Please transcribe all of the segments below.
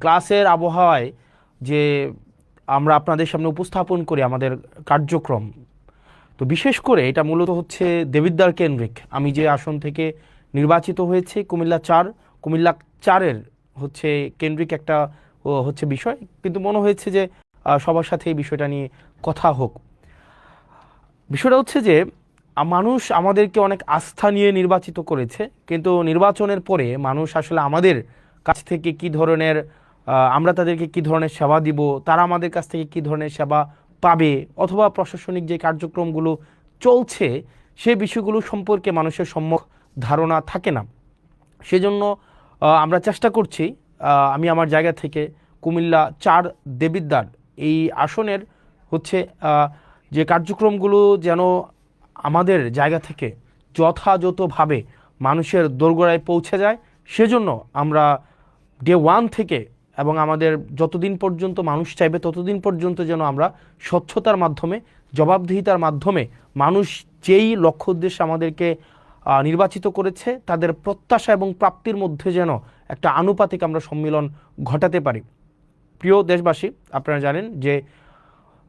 ক্লাসের আবহাওয়ায় যে আমরা আপনাদের সামনে উপস্থাপন করি আমাদের কার্যক্রম, তো বিশেষ করে এটা মূলত হচ্ছে দেবিদ্বার কেন্দ্রিক। আমি যে আসন থেকে নির্বাচিত হয়েছে কুমিল্লা 4-এর হচ্ছে কেন্দ্রিক একটা হচ্ছে বিষয়, কিন্তু মনে হয়েছে যে সবার সাথে এই বিষয়টা নিয়ে কথা হোক। বিষয়টা হচ্ছে যে মানুষ আমাদেরকে অনেক আস্থা নিয়ে নির্বাচিত করেছে, কিন্তু নির্বাচনের পরে মানুষ আসলে আমাদের কাছ থেকে কি ধরনের আমরা তাদেরকে কি ধরনের সেবা দিব, তারা আমাদের কাছ থেকে কি ধরনের সেবা পাবে, অথবা প্রশাসনিক যে কার্যক্রমগুলো চলছে সেই বিষয়গুলো সম্পর্কে মানুষের সম্যক ধারণা থাকে না। সেজন্য আমরা চেষ্টা করছি, আমি আমার জায়গা থেকে কুমিল্লা 4 দেবিদ্বার এই আসনের হচ্ছে যে কার্যক্রমগুলো যেন আমাদের জায়গা থেকে যথাযথভাবে মানুষের দোরগোড়ায় পৌঁছে যায়, সেজন্য আমরা ডে 1 থেকে এবং আমাদের যতদিন পর্যন্ত মানুষ চাইবে ততদিন পর্যন্ত যেন আমরা স্বচ্ছতার মাধ্যমে, জবাবদিহিতার মাধ্যমে মানুষ যেই লক্ষ্য উদ্দেশ্যে আমাদেরকে নির্বাচিত করেছে তাদের প্রত্যাশা এবং প্রাপ্তির মধ্যে যেন একটা আনুপাতিক আমরা সম্মিলন ঘটাতে পারি। প্রিয় দেশবাসী, আপনারা জানেন যে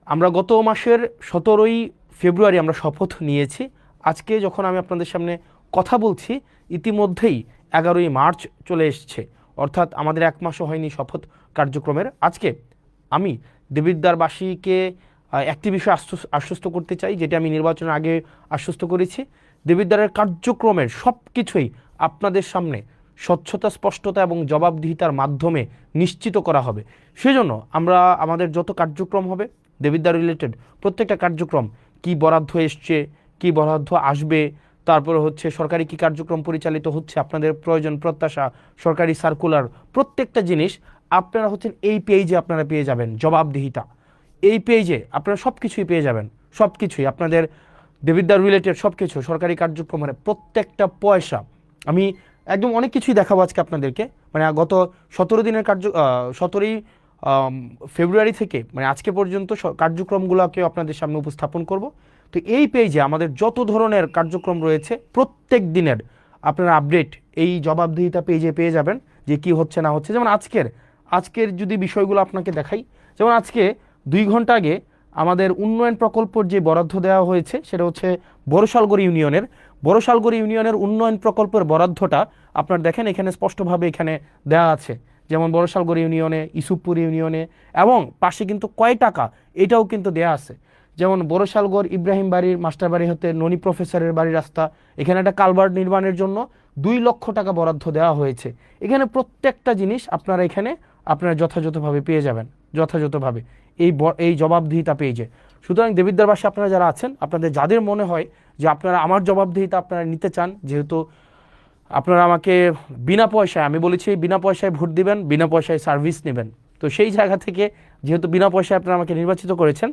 আমরা গত মাসের 17ই ফেব্রুয়ারি আমরা শপথ নিয়েছি। আজকে যখন আমি আপনাদের সামনে কথা বলছি ইতিমধ্যেই 11ই মার্চ চলে এসছে, অর্থাৎ আমাদের 1 মাসও হয়নি শপথ কার্যক্রমের। আজকে আমি দেবিদ্বারবাসীকে একটি বিষয় আশ্বস্ত করতে চাই, যেটা আমি নির্বাচনের আগে আশ্বস্ত করেছি। দেবিদ্বারের কার্যক্রমের সব কিছুই আপনাদের সামনে স্বচ্ছতা, স্পষ্টতা এবং জবাবদিহিতার মাধ্যমে নিশ্চিত করা হবে। সেজন্য আমরা আমাদের যত কার্যক্রম হবে দেবিদ্বার রিলেটেড প্রত্যেকটা কার্যক্রম, কি বরাদ্দ এসছে, কি বরাদ্দ আসবে, তারপরে হচ্ছে সরকারি কি কার্যক্রম পরিচালিত হচ্ছে, আপনাদের প্রয়োজন প্রত্যাশা, সরকারি সার্কুলার, প্রত্যেকটা জিনিস আপনারা হচ্ছেন এই পেজে আপনারা পেয়ে যাবেন। জবাবদিহিতা এই পেজে আপনারা সব কিছুই পেয়ে যাবেন, সব কিছুই আপনাদের দেবিদ্বার রিলেটেড সব কিছু, সরকারি কার্যক্রমের প্রত্যেকটা পয়সা। আমি একদম অনেক কিছুই দেখাবো আজকে আপনাদেরকে, মানে গত 17 দিনের 17ই ফেব্রুয়ারি থেকে মানে আজকে পর্যন্ত কার্যক্রমগুলোকে আপনাদের সামনে উপস্থাপন করব। তো এই পেজে আমাদের যত ধরনের কার্যক্রম রয়েছে প্রত্যেক দিনের আপনারা আপডেট এই জবাবদিহিতা পেজে পেয়ে যাবেন, যে কি হচ্ছে না হচ্ছে। যেমন আজকের যদি বিষয়গুলো আপনাকে দেখাই, যেমন আজকে 2 ঘন্টা আগে আমাদের উন্নয়ন প্রকল্পের যে বরাদ্দ দেওয়া হয়েছে সেটা হচ্ছে বড়শালগড় ইউনিয়নের উন্নয়ন প্রকল্পের বরাদ্দটা আপনারা দেখেন এখানে স্পষ্টভাবে এখানে দেওয়া আছে। যেমন বড়শালগড় ইউনিয়নে, ইসুফপুর ইউনিয়নে, এবং পাশে কিন্তু কয় টাকা এটাও কিন্তু দেয়া আছে। যেমন বড়শালগড় ইব্রাহিম বাড়ির মাস্টার বাড়ি হতে ননি প্রফেসরের বাড়ির রাস্তা, এখানে একটা কালভার্ট নির্মাণের জন্য 2 লক্ষ টাকা বরাদ্দ দেওয়া হয়েছে। এখানে প্রত্যেকটা জিনিস আপনারা যথাযথভাবে পেয়ে যাবেন, যথাযথভাবে এই জবাবদিহিতা পেয়েছে। সুতরাং দেবিদ্বারবাসী আপনারা যারা আছেন, আপনাদের যাদের মনে হয় যে আপনারা আমার জবাবদিহিতা আপনারা নিতে চান, যেহেতু আপনারা আমাকে বিনা পয়সায়, আমি বলেছি বিনা পয়সায় ভোট দিবেন, বিনা পয়সায় সার্ভিস নেবেন, তো সেই জায়গা থেকে যেহেতু বিনা পয়সায় আপনারা আমাকে নির্বাচিত করেছেন,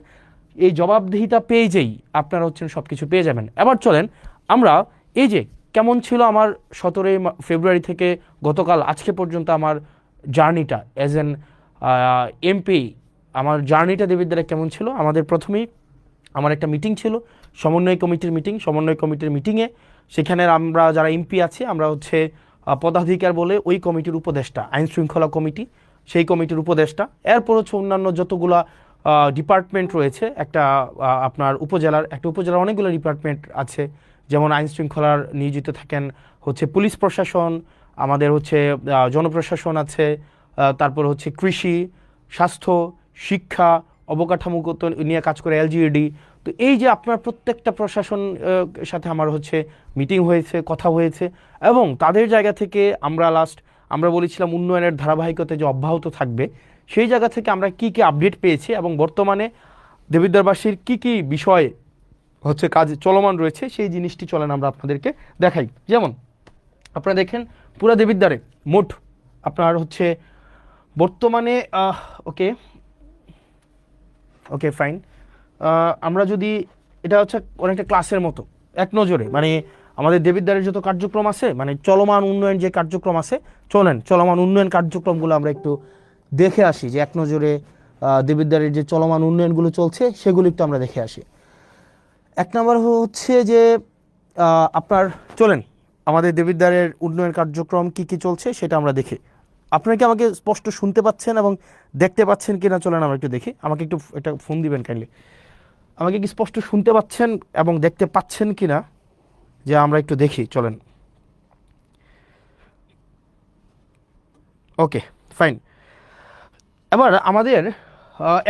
এই জবাবদিহিতা পেজেই আপনারা হচ্ছেন সব কিছু পেয়ে যাবেন। এবার চলেন আমরা এই যে কেমন ছিল আমার 17ই ফেব্রুয়ারি থেকে গতকাল আজকে পর্যন্ত আমার জার্নিটা অ্যাজ এন এমপি, আমার জার্নিটা দেবিদ্বারে কেমন ছিল। আমাদের প্রথমেই আমার একটা মিটিং ছিল, সমন্বয় কমিটির মিটিংয়ে সেখানে আমরা যারা এমপি আছি আমরা হচ্ছে পদাধিকার বলে ওই কমিটির উপদেষ্টা, আইন শৃঙ্খলা কমিটি সেই কমিটির উপদেষ্টা, এরপর হচ্ছে অন্যান্য যতগুলা ডিপার্টমেন্ট রয়েছে, আপনার উপজেলার অনেকগুলো ডিপার্টমেন্ট আছে, যেমন আইন শৃঙ্খলার নিয়োজিত থাকেন হচ্ছে পুলিশ প্রশাসন, আমাদের হচ্ছে জনপ্রশাসন আছে, তারপর হচ্ছে কৃষি, স্বাস্থ্য, শিক্ষা, অবকাঠামোগত নিয়ে কাজ করে এলজিইডি। তো এই যে আপনার প্রত্যেকটা প্রশাসন সাথে আমার হচ্ছে মিটিং হয়েছে, কথা হয়েছে, এবং তাদের জায়গা থেকে আমরা বলেছিলাম উন্নয়নের ধারাবাহিকতা যে অব্যাহত থাকবে, সেই জায়গা থেকে আমরা কি কি আপডেট পেয়েছি এবং বর্তমানে দেবিদ্বারবাসীর কি কি বিষয় হচ্ছে কাজ চলমান রয়েছে সেই জিনিসটি চলেন আমরা আপনাদেরকে দেখাই। যেমন আপনারা দেখেন পুরা দেবিদ্বারে মোট আপনার হচ্ছে বর্তমানে ওকে ফাইন, আমরা যদি এটা হচ্ছে অনেকটা ক্লাসের মতো এক নজরে, মানে আমাদের দেবিদ্বারের যত কার্যক্রম আছে, মানে চলমান উন্নয়ন যে কার্যক্রম আছে, চলমান উন্নয়ন কার্যক্রমগুলো আমরা একটু দেখে আসি, যে এক নজরে দেবিদ্বারের যে চলমান উন্নয়নগুলো চলছে সেগুলো একটু আমরা দেখে আসি। 1 নম্বর হচ্ছে যে আপনার চলেন আমাদের দেবিদ্বারের উন্নয়ন কার্যক্রম কি কি চলছে সেটা আমরা দেখি। আপনারা কি আমাকে স্পষ্ট শুনতে পাচ্ছেন এবং দেখতে পাচ্ছেন কিনা চলেন আমরা একটু দেখি। আমাকে একটু একটা ফোন দিবেন কাইন্ডলি। আমাকে কি স্পষ্ট শুনতে পাচ্ছেন এবং দেখতে পাচ্ছেন কিনা যে আমরা একটু দেখি, চলেন। ওকে, ফাইন। এবার আমাদের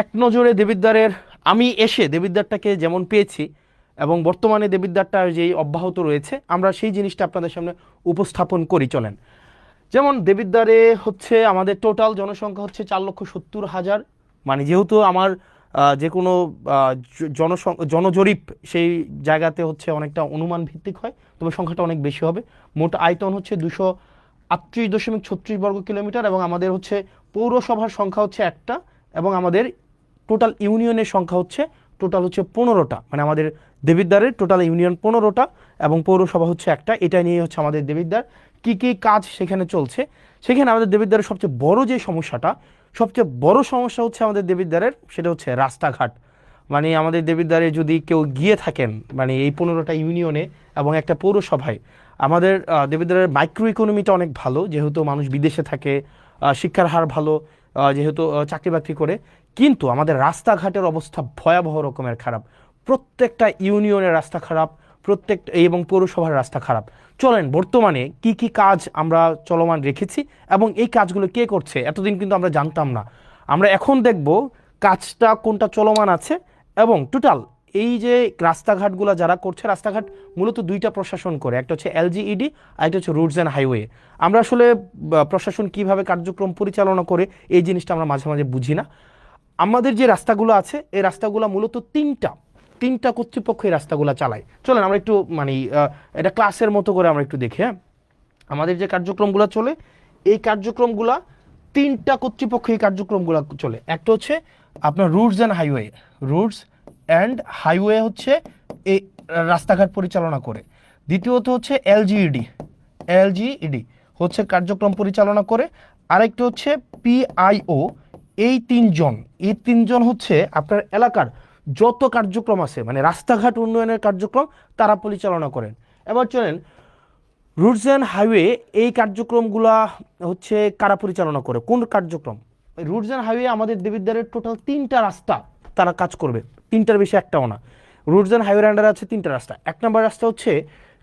এক নজরে দেবিদ্বারের, আমি এসে দেবিদ্বারটাকে যেমন পেয়েছি এবং বর্তমানে দেবিদ্বারটা যেই অব্যাহত রয়েছে, আমরা সেই জিনিসটা আপনাদের সামনে উপস্থাপন করি, চলেন। যেমন দেবিদ্বারে হচ্ছে আমাদের টোটাল জনসংখ্যা হচ্ছে 4,70,000। মানে যেহেতু আমার যে কোনো জনজরিপ সেই জায়গাতে হচ্ছে অনেকটা অনুমান ভিত্তিক হয়, তবে সংখ্যাটা অনেক বেশি হবে। মোট আয়তন হচ্ছে 238.36 বর্গ কিলোমিটার এবং আমাদের হচ্ছে পৌরসভার সংখ্যা হচ্ছে একটা এবং আমাদের টোটাল ইউনিয়নের সংখ্যা হচ্ছে টোটাল হচ্ছে 15টা। মানে আমাদের দেবিদ্বারের টোটাল ইউনিয়ন 15টা এবং পৌরসভা হচ্ছে একটা। এটা নিয়ে হচ্ছে আমাদের দেবিদ্বার কি কি কাজ সেখানে চলছে। সেখানে আমাদের দেবিদ্বারের সবচেয়ে বড় যে সমস্যাটা, সবচেয়ে বড় সমস্যা হচ্ছে আমাদের দেবিদ্বারের, সেটা হচ্ছে রাস্তাঘাট। মানে আমাদের দেবিদ্বারে যদি কেউ গিয়ে থাকেন, মানে এই 15টা ইউনিয়নে এবং একটা পৌরসভায়, আমাদের দেবিদ্বারের মাইক্রো ইকোনমিটা অনেক ভালো, যেহেতু মানুষ বিদেশে থাকে, শিক্ষার হার ভালো, যেহেতু চাকরি বাকরি করে, কিন্তু আমাদের রাস্তাঘাটের অবস্থা ভয়াবহ রকমের খারাপ। প্রত্যেকটা ইউনিয়নের রাস্তা খারাপ, প্রত্যেকটা এবং পৌরসভার রাস্তা খারাপ। চলেন বর্তমানে কি কি কাজ আমরা চলমান রেখেছি এবং এই কাজগুলো কে করছে, এতদিন কিন্তু আমরা জানতাম না। আমরা এখন দেখব কাজটা কোনটা চলমান আছে এবং টোটাল এই যে রাস্তাঘাটগুলো যারা করছে, রাস্তাঘাট মূলত দুইটা প্রশাসন করে, একটা হচ্ছে এলজিইডি আর একটা হচ্ছে রুটস অ্যান্ড হাইওয়ে। আমরা আসলে প্রশাসন কিভাবে কার্যক্রম পরিচালনা করে এই জিনিসটা আমরা মাঝে মাঝে বুঝি না। আমাদের যে রাস্তাগুলো আছে এই রাস্তাগুলো মূলত তিনটা কর্তৃপক্ষ এই রাস্তাগুলো চালায়। চলেন আমরা একটু মানে এটা ক্লাসের মতো করে আমরা একটু দেখি। হ্যাঁ, আমাদের যে কার্যক্রমগুলো চলে, এই কার্যক্রমগুলা তিনটা কর্তৃপক্ষ এই কার্যক্রমগুলো চলে। একটা হচ্ছে আপনার roots and highway, roots and highway হচ্ছে এই রাস্তাঘাট পরিচালনা করে। দ্বিতীয়ত হচ্ছে এলজিইডি হচ্ছে কার্যক্রম পরিচালনা করে। আরেকটা হচ্ছে পিআইও। এই তিনজন হচ্ছে আপনার এলাকার যত কার্যক্রম আছে, মানে রাস্তাঘাট উন্নয়নের কার্যক্রম তারা পরিচালনা করেন। এবার চলেন রুটস অ্যান্ড হাইওয়ে, এই কার্যক্রমগুলা হচ্ছে কারা পরিচালনা করে, কোন কার্যক্রম? রুটস অ্যান্ড হাইওয়ে আমাদের দেবিদ্বারের টোটাল 3টা রাস্তা তারা কাজ করবে, 3টার বেশি একটাও না। রুটস অ্যান্ড হাইওয়ের আন্ডারে আছে 3টা রাস্তা। 1 নম্বর রাস্তা হচ্ছে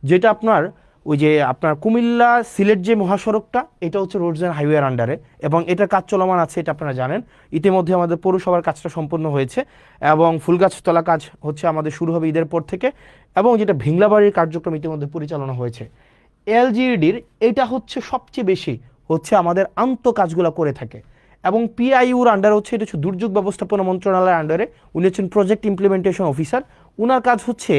যেটা আপনার ওই যে আপনার কুমিল্লা সিলেট যে মহাসড়কটা, এটা হচ্ছে রোডস অ্যান্ড হাইওয়ের আন্ডারে এবং এটার কাজ চলমান আছে, এটা আপনারা জানেন। ইতিমধ্যে আমাদের পৌরসভার কাজটা সম্পন্ন হয়েছে এবং ফুলগাছতলা কাজ হচ্ছে আমাদের শুরু হবে ঈদের পর থেকে, এবং যেটা ভিংলাবাড়ির কার্যক্রম ইতিমধ্যে পরিচালনা হয়েছে। এলজিইডির এটা হচ্ছে সবচেয়ে বেশি হচ্ছে আমাদের আন্ত কাজগুলো করে থাকে এবং পিআইউর আন্ডারে হচ্ছে, এটা হচ্ছে দুর্যোগ ব্যবস্থাপনা মন্ত্রণালয়ের আন্ডারে। উনি হচ্ছেন প্রজেক্ট ইমপ্লিমেন্টেশন অফিসার। উনার কাজ হচ্ছে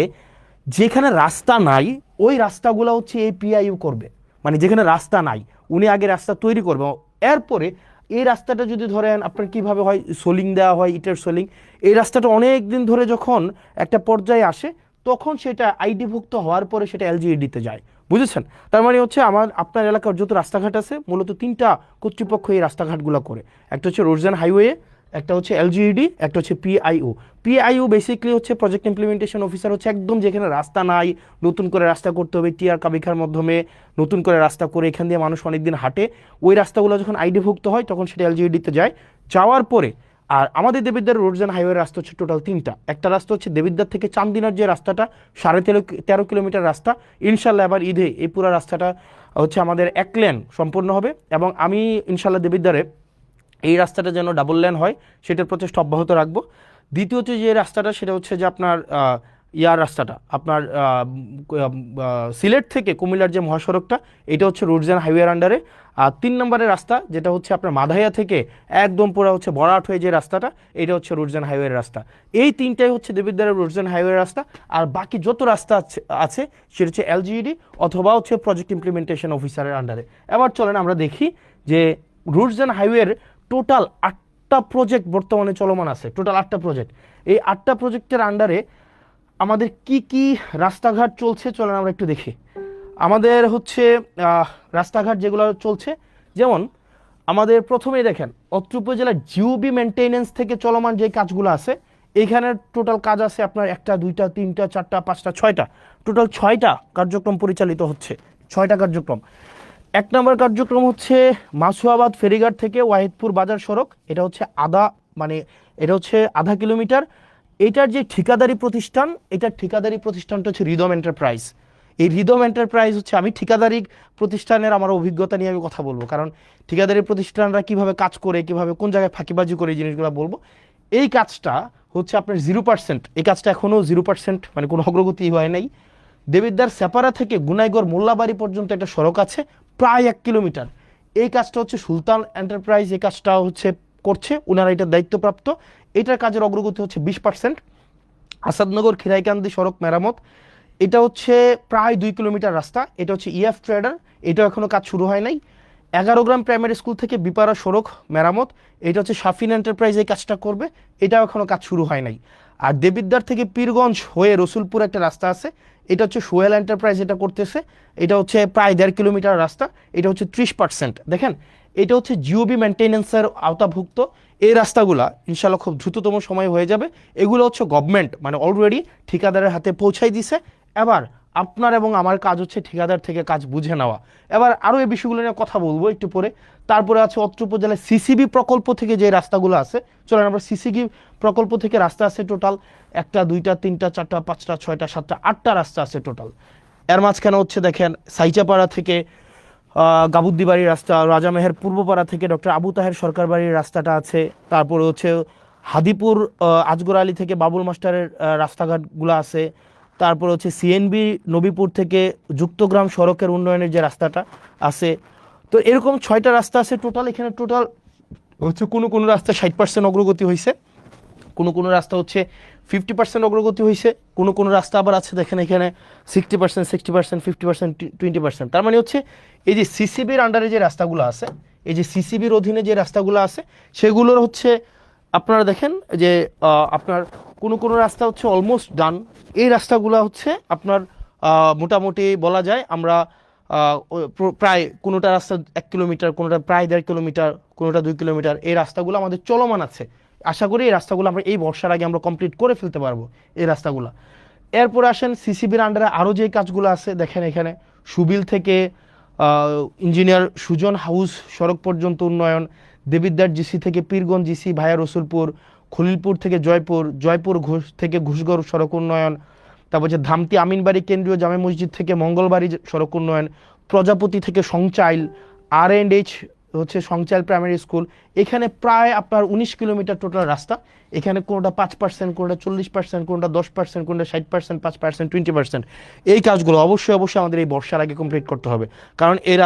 যেখানে রাস্তা নাই ওই রাস্তাগুলো হচ্ছে এই পিআইইউ করবে। মানে যেখানে রাস্তা নাই উনি আগে রাস্তা তৈরি করবে, এরপরে এই রাস্তাটা যদি ধরেন আপনার কিভাবে হয়, সোলিং দেওয়া হয়, ইটের সোলিং, এই রাস্তাটা অনেক দিন ধরে যখন একটা পর্যায়ে আসে তখন সেটা আইডিভুক্ত হওয়ার পরে সেটা এলজিইডিতে যায়, বুঝেছেন? তার মানে হচ্ছে আপনার এলাকার যত রাস্তাঘাট আছে মূলত 3টা কর্তৃপক্ষ এই রাস্তাঘাটগুলো করে। একটা হচ্ছে রোডস অ্যান্ড হাইওয়ে, একটা হচ্ছে এলজিইডি, একটা হচ্ছে পিআইও। পিআইও বেসিক্যালি হচ্ছে প্রজেক্ট ইমপ্লিমেন্টেশন অফিসার, হচ্ছে একদম যেখানে রাস্তা নাই, নতুন করে রাস্তা করতে হবে, টিআর কাবিখার মাধ্যমে নতুন করে রাস্তা করে এখান দিয়ে মানুষ অনেকদিন হাঁটে, ওই রাস্তাগুলো যখন আইডিভুক্ত হয় তখন সেটা এলজিইডিতে যায়। যাওয়ার পরে আর আমাদের দেবিদ্বার রোডস অ্যান্ড হাইওয়ে রাস্তা হচ্ছে টোটাল 3টা। একটা রাস্তা হচ্ছে দেবিদ্বার থেকে চান্দিনার যে রাস্তাটা 13.5 কিলোমিটার রাস্তা, ইনশাল্লাহ এবার ঈদে এই পুরো রাস্তাটা হচ্ছে আমাদের 1 লেন সম্পূর্ণ হবে এবং আমি ইনশাল্লাহ দেবিদ্বারে এই রাস্তাটা যেন ডাবল লেন হয় সেটার প্রচেষ্টা অব্যাহত রাখবো। দ্বিতীয়ত যে রাস্তাটা সেটা হচ্ছে যে আপনার রাস্তাটা আপনার সিলেট থেকে কুমিল্লার যে মহাসড়কটা, এটা হচ্ছে রোডস অ্যান্ড হাইওয়ের আন্ডারে। আর 3 নম্বরের রাস্তা যেটা হচ্ছে আপনার মাধাইয়া থেকে একদম পুরো হচ্ছে বরাট হয়ে যে রাস্তাটা, এটা হচ্ছে রোডস অ্যান্ড হাইওয়ের রাস্তা। এই 3টাই হচ্ছে দেবিদ্বারের রোডস অ্যান্ড হাইওয়ের রাস্তা। আর বাকি যত রাস্তা আছে সেটা হচ্ছে এলজিইডি অথবা হচ্ছে প্রজেক্ট ইমপ্লিমেন্টেশন অফিসারের আন্ডারে। এবার চলেন আমরা দেখি যে রোডস অ্যান্ড হাইওয়ের টোটাল 8টা প্রজেক্ট বর্তমানে চলমান আছে, টোটাল 8টা প্রজেক্ট। এই 8টা প্রজেক্টের আন্ডারে আমাদের কি কি রাস্তাঘাট চলছে চলেন আমরা একটু দেখি। আমাদের হচ্ছে রাস্তাঘাট যেগুলো চলছে, যেমন আমাদের প্রথমেই দেখেন অত্র উপজেলার জিওবি মেনটেনেন্স থেকে চলমান যে কাজগুলো আছে, এইখানে টোটাল কাজ আছে আপনার 1টা 2টা 3টা 4টা 5টা 6টা, টোটাল 6টা কার্যক্রম পরিচালিত হচ্ছে, 6টা কার্যক্রম। এক নম্বর কার্যক্রম হচ্ছে মাসুয়াবাদ ফেরিঘাট থেকে ওয়াহিদপুর বাজার সড়ক, এটা হচ্ছে মানে এটা হচ্ছে আধা কিলোমিটার। এটার যে ঠিকাদারি প্রতিষ্ঠান, এটার ঠিকাদারি প্রতিষ্ঠানটা হচ্ছে রিদম এন্টারপ্রাইজ। এই রিদম এন্টারপ্রাইজ হচ্ছে, আমি ঠিকাদারি প্রতিষ্ঠানের আমার অভিজ্ঞতা নিয়ে আমি কথা বলবো, কারণ ঠিকাদারি প্রতিষ্ঠানরা কিভাবে কাজ করে, কিভাবে কোন জায়গায় ফাঁকিবাজি করে, এই জিনিসগুলো বলবো। এই কাজটা হচ্ছে আপনার 0%, এই কাজটা এখনও 0%, মানে কোনো অগ্রগতি হয় নাই। দেবিদ্বার সেপারা থেকে গুনাইগড় মোল্লাবাড়ি পর্যন্ত একটা সড়ক আছে প্রায় 1 কিলোমিটার। এই কাজটা হচ্ছে সুলতান এন্টারপ্রাইজ, এই কাজটা হচ্ছে করছে, ওনারা এটার দায়িত্বপ্রাপ্ত। এটার কাজের অগ্রগতি হচ্ছে 20%। আসাদনগর খিরাইকান্দি সড়ক মেরামত, এটা হচ্ছে প্রায় 2 কিলোমিটার রাস্তা, এটা হচ্ছে ইএফ ট্রেডার, এটাও এখনও কাজ শুরু হয় নাই। 11 গ্রাম প্রাইমারি স্কুল থেকে বিপারা সড়ক মেরামত, এটা হচ্ছে শাফিন এন্টারপ্রাইজ এই কাজটা করবে, এটাও এখনও কাজ শুরু হয় নাই। আর দেবিদ্বার থেকে পীরগঞ্জ হয়ে রসুলপুর একটা রাস্তা আছে, এটা হচ্ছে সোহেল এন্টারপ্রাইজ এটা করতেছে, এটা হচ্ছে প্রায় 1.5 কিলোমিটার রাস্তা, এটা হচ্ছে 30%। দেখেন, এটা হচ্ছে জিওবি মেনটেন্যান্সের আওতাভুক্ত। এই রাস্তাগুলা ইনশাল্লাহ খুব দ্রুততম সময় হয়ে যাবে। এগুলো হচ্ছে গভর্নমেন্ট মানে অলরেডি ঠিকাদারের হাতে পৌঁছাই দিছে। এবার আপনার এবং আমার কাজ হচ্ছে ঠিকাদার থেকে কাজ বুঝে নেওয়া। এবার আরও এই বিষয়গুলো নিয়ে কথা বলবো একটু পরে। তারপরে আছে অত্র উপজেলায় সিসিবি প্রকল্প থেকে যে রাস্তাগুলো আছে, চলেন আমরা সিসিবি প্রকল্প থেকে রাস্তা আছে টোটাল 1টা 2টা 3টা 4টা 5টা 6টা 7টা 8টা রাস্তা আছে টোটাল। এর মাঝখানে হচ্ছে দেখেন সাইচাপাড়া থেকে গাবুদ্দি বাড়ির রাস্তা, রাজামেহের পূর্বপাড়া থেকে ডক্টর আবু তাহের সরকার বাড়ির রাস্তাটা আছে। তারপরে হচ্ছে হাদিপুর আজগর আলী থেকে বাবুল মাস্টারের রাস্তাঘাটগুলো আছে। তারপর হচ্ছে সিএনবি নবীপুর থেকে যুক্তগ্রাম সড়কের উন্নয়নের যে রাস্তাটা আছে। তো এরকম 6টা রাস্তা আছে টোটাল। এখানে টোটাল হচ্ছে কোনো রাস্তা 60% অগ্রগতি হয়েছে, কোনো রাস্তা হচ্ছে 50% অগ্রগতি হয়েছে, কোনো রাস্তা আবার আছে দেখেন এখানে 60%, 60%, 50%, 20%। তার মানে হচ্ছে এই যে সিসিবির আন্ডারে যে রাস্তাগুলো আছে, এই যে সিসিবির অধীনে যে রাস্তাগুলো আছে, সেগুলোর হচ্ছে আপনারা দেখেন যে আপনার কোনো রাস্তা হচ্ছে অলমোস্ট ডান। এই রাস্তাগুলো হচ্ছে আপনার মোটামুটি বলা যায় আমরা প্রায় কোনোটা রাস্তা 1 কিলোমিটার, কোনোটা প্রায় 1.5 কিলোমিটার, কোনোটা 2 কিলোমিটার, এই রাস্তাগুলো আমাদের চলমান আছে। আশা করি এই রাস্তাগুলো আমরা এই বর্ষার আগে আমরা কমপ্লিট করে ফেলতে পারবো এই রাস্তাগুলো। এরপর আসেন সিসিবির আন্ডারে আরও যে কাজগুলো আছে, দেখেন এখানে সুবিল থেকে ইঞ্জিনিয়ার সুজন হাউস সড়ক পর্যন্ত উন্নয়ন, দেবিদ্বার জিসি থেকে পীরগঞ্জ জিসি ভায়া রসুলপুর, খলিলপুর থেকে জয়পুর ঘোষ থেকে ঘুষগড় সড়ক উন্নয়ন। তারপর হচ্ছে ধামতি আমিনবাড়ি কেন্দ্রীয় জামে মসজিদ থেকে মঙ্গলবাড়ি সড়ক উন্নয়ন, প্রজাপতি থেকে সংচাইল, R&H হচ্ছে সংচাইল প্রাইমারি স্কুল। এখানে প্রায় আপনার 19 কিলোমিটার টোটাল রাস্তা। এখানে কোনোটা 5%, কোনোটা 40%, কোনোটা 10%, কোনোটা 60%, 5%, 20%। এই কাজগুলো অবশ্যই আমাদের এই বর্ষার আগে কমপ্লিট করতে হবে, কারণ এই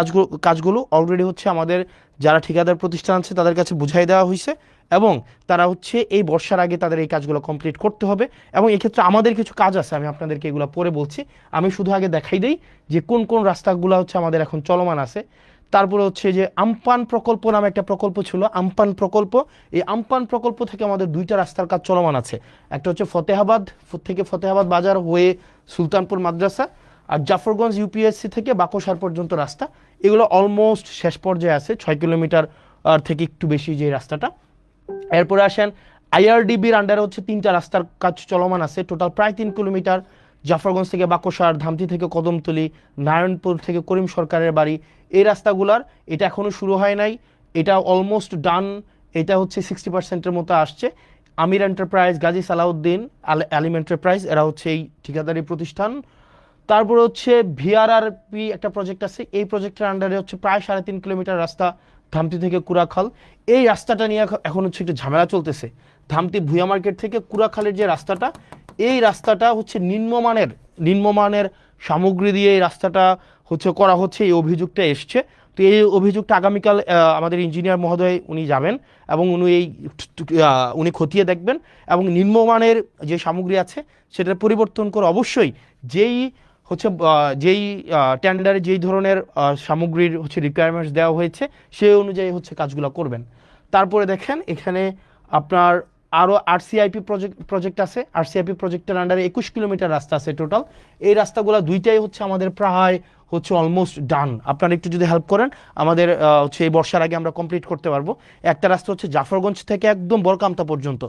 কাজগুলো অলরেডি হচ্ছে আমাদের যারা ঠিকাদার প্রতিষ্ঠান আছে তাদের কাছে বুঝাই দেওয়া হয়েছে, এবং তারা হচ্ছে এই বর্ষার আগে তাদের এই কাজগুলো কমপ্লিট করতে হবে। এবং এক্ষেত্রে আমাদের কিছু কাজ আছে, আমি আপনাদেরকে এগুলো পরে বলছি। আমি শুধু আগে দেখাই দেই যে কোন রাস্তাগুলো হচ্ছে আমাদের এখন চলমান আছে। তারপরে হচ্ছে যে আমপান প্রকল্প নামে একটা প্রকল্প ছিল, আমপান প্রকল্প। এই আমপান প্রকল্প থেকে আমাদের 2টা রাস্তার কাজ চলমান আছে। একটা হচ্ছে ফতেহাবাদ থেকে ফতেহাবাদ বাজার হয়ে সুলতানপুর মাদ্রাসা, আর জাফরগঞ্জ ইউপিএসসি থেকে বাকশার পর্যন্ত রাস্তা। এগুলো অলমোস্ট শেষ পর্যায়ে আছে, 6 কিলোমিটার থেকে একটু বেশি যে রাস্তাটা। এরপরে আসেন IRDBর আন্ডারে হচ্ছে 3টা রাস্তার কাজ চলমান আছে, টোটাল প্রায় 3 কিলোমিটার। জাফরগঞ্জ থেকে বাকশার, ধামতি থেকে কদমতলি, নারায়ণপুর থেকে করিম সরকারের বাড়ি, এই রাস্তাগুলার এটা এখনও শুরু হয় নাই, এটা অলমোস্ট ডান। এটা হচ্ছে 60%-এর মতো আসছে। আমির এন্টারপ্রাইজ, গাজী সালাউদ্দিন, আলিম এন্টারপ্রাইজ, এরা হচ্ছে এই ঠিকাদারি প্রতিষ্ঠান। তারপরে হচ্ছে VRRP একটা প্রজেক্ট আছে, এই প্রজেক্টের আন্ডারে হচ্ছে প্রায় 3.5 কিলোমিটার রাস্তা ধামতি থেকে কুড়াখাল। এই রাস্তাটা নিয়ে এখন হচ্ছে একটু ঝামেলা চলতেছে। ধামতি ভুয়া মার্কেট থেকে কুড়াখালের যে রাস্তাটা, এই রাস্তাটা হচ্ছে নিম্নমানের সামগ্রী দিয়ে এই রাস্তাটা হচ্ছে করা হচ্ছে, এই অভিযোগটা এসছে। তো এই অভিযোগটা আগামীকাল আমাদের ইঞ্জিনিয়ার মহোদয় উনি যাবেন এবং উনি খতিয়ে দেখবেন, এবং নিম্নমানের যে সামগ্রী আছে সেটা পরিবর্তন করে অবশ্যই যেই টেন্ডারে যেই ধরনের সামগ্রীর হচ্ছে রিকোয়ারমেন্টস দেওয়া হয়েছে সেই অনুযায়ী হচ্ছে কাজগুলো করবেন। তারপরে দেখেন এখানে আপনার আরও RCIP প্রজেক্ট আছে। RCIP প্রজেক্টের আন্ডারে 21 কিলোমিটার রাস্তা আছে টোটাল। এই রাস্তাগুলো দুইটাই হচ্ছে আমাদের প্রায় হচ্ছে অলমোস্ট ডান। আপনারা একটু যদি হেল্প করেন আমাদের হচ্ছে এই বর্ষার আগে আমরা কমপ্লিট করতে পারবো। একটা রাস্তা হচ্ছে জাফরগঞ্জ থেকে একদম বরকামতা পর্যন্ত,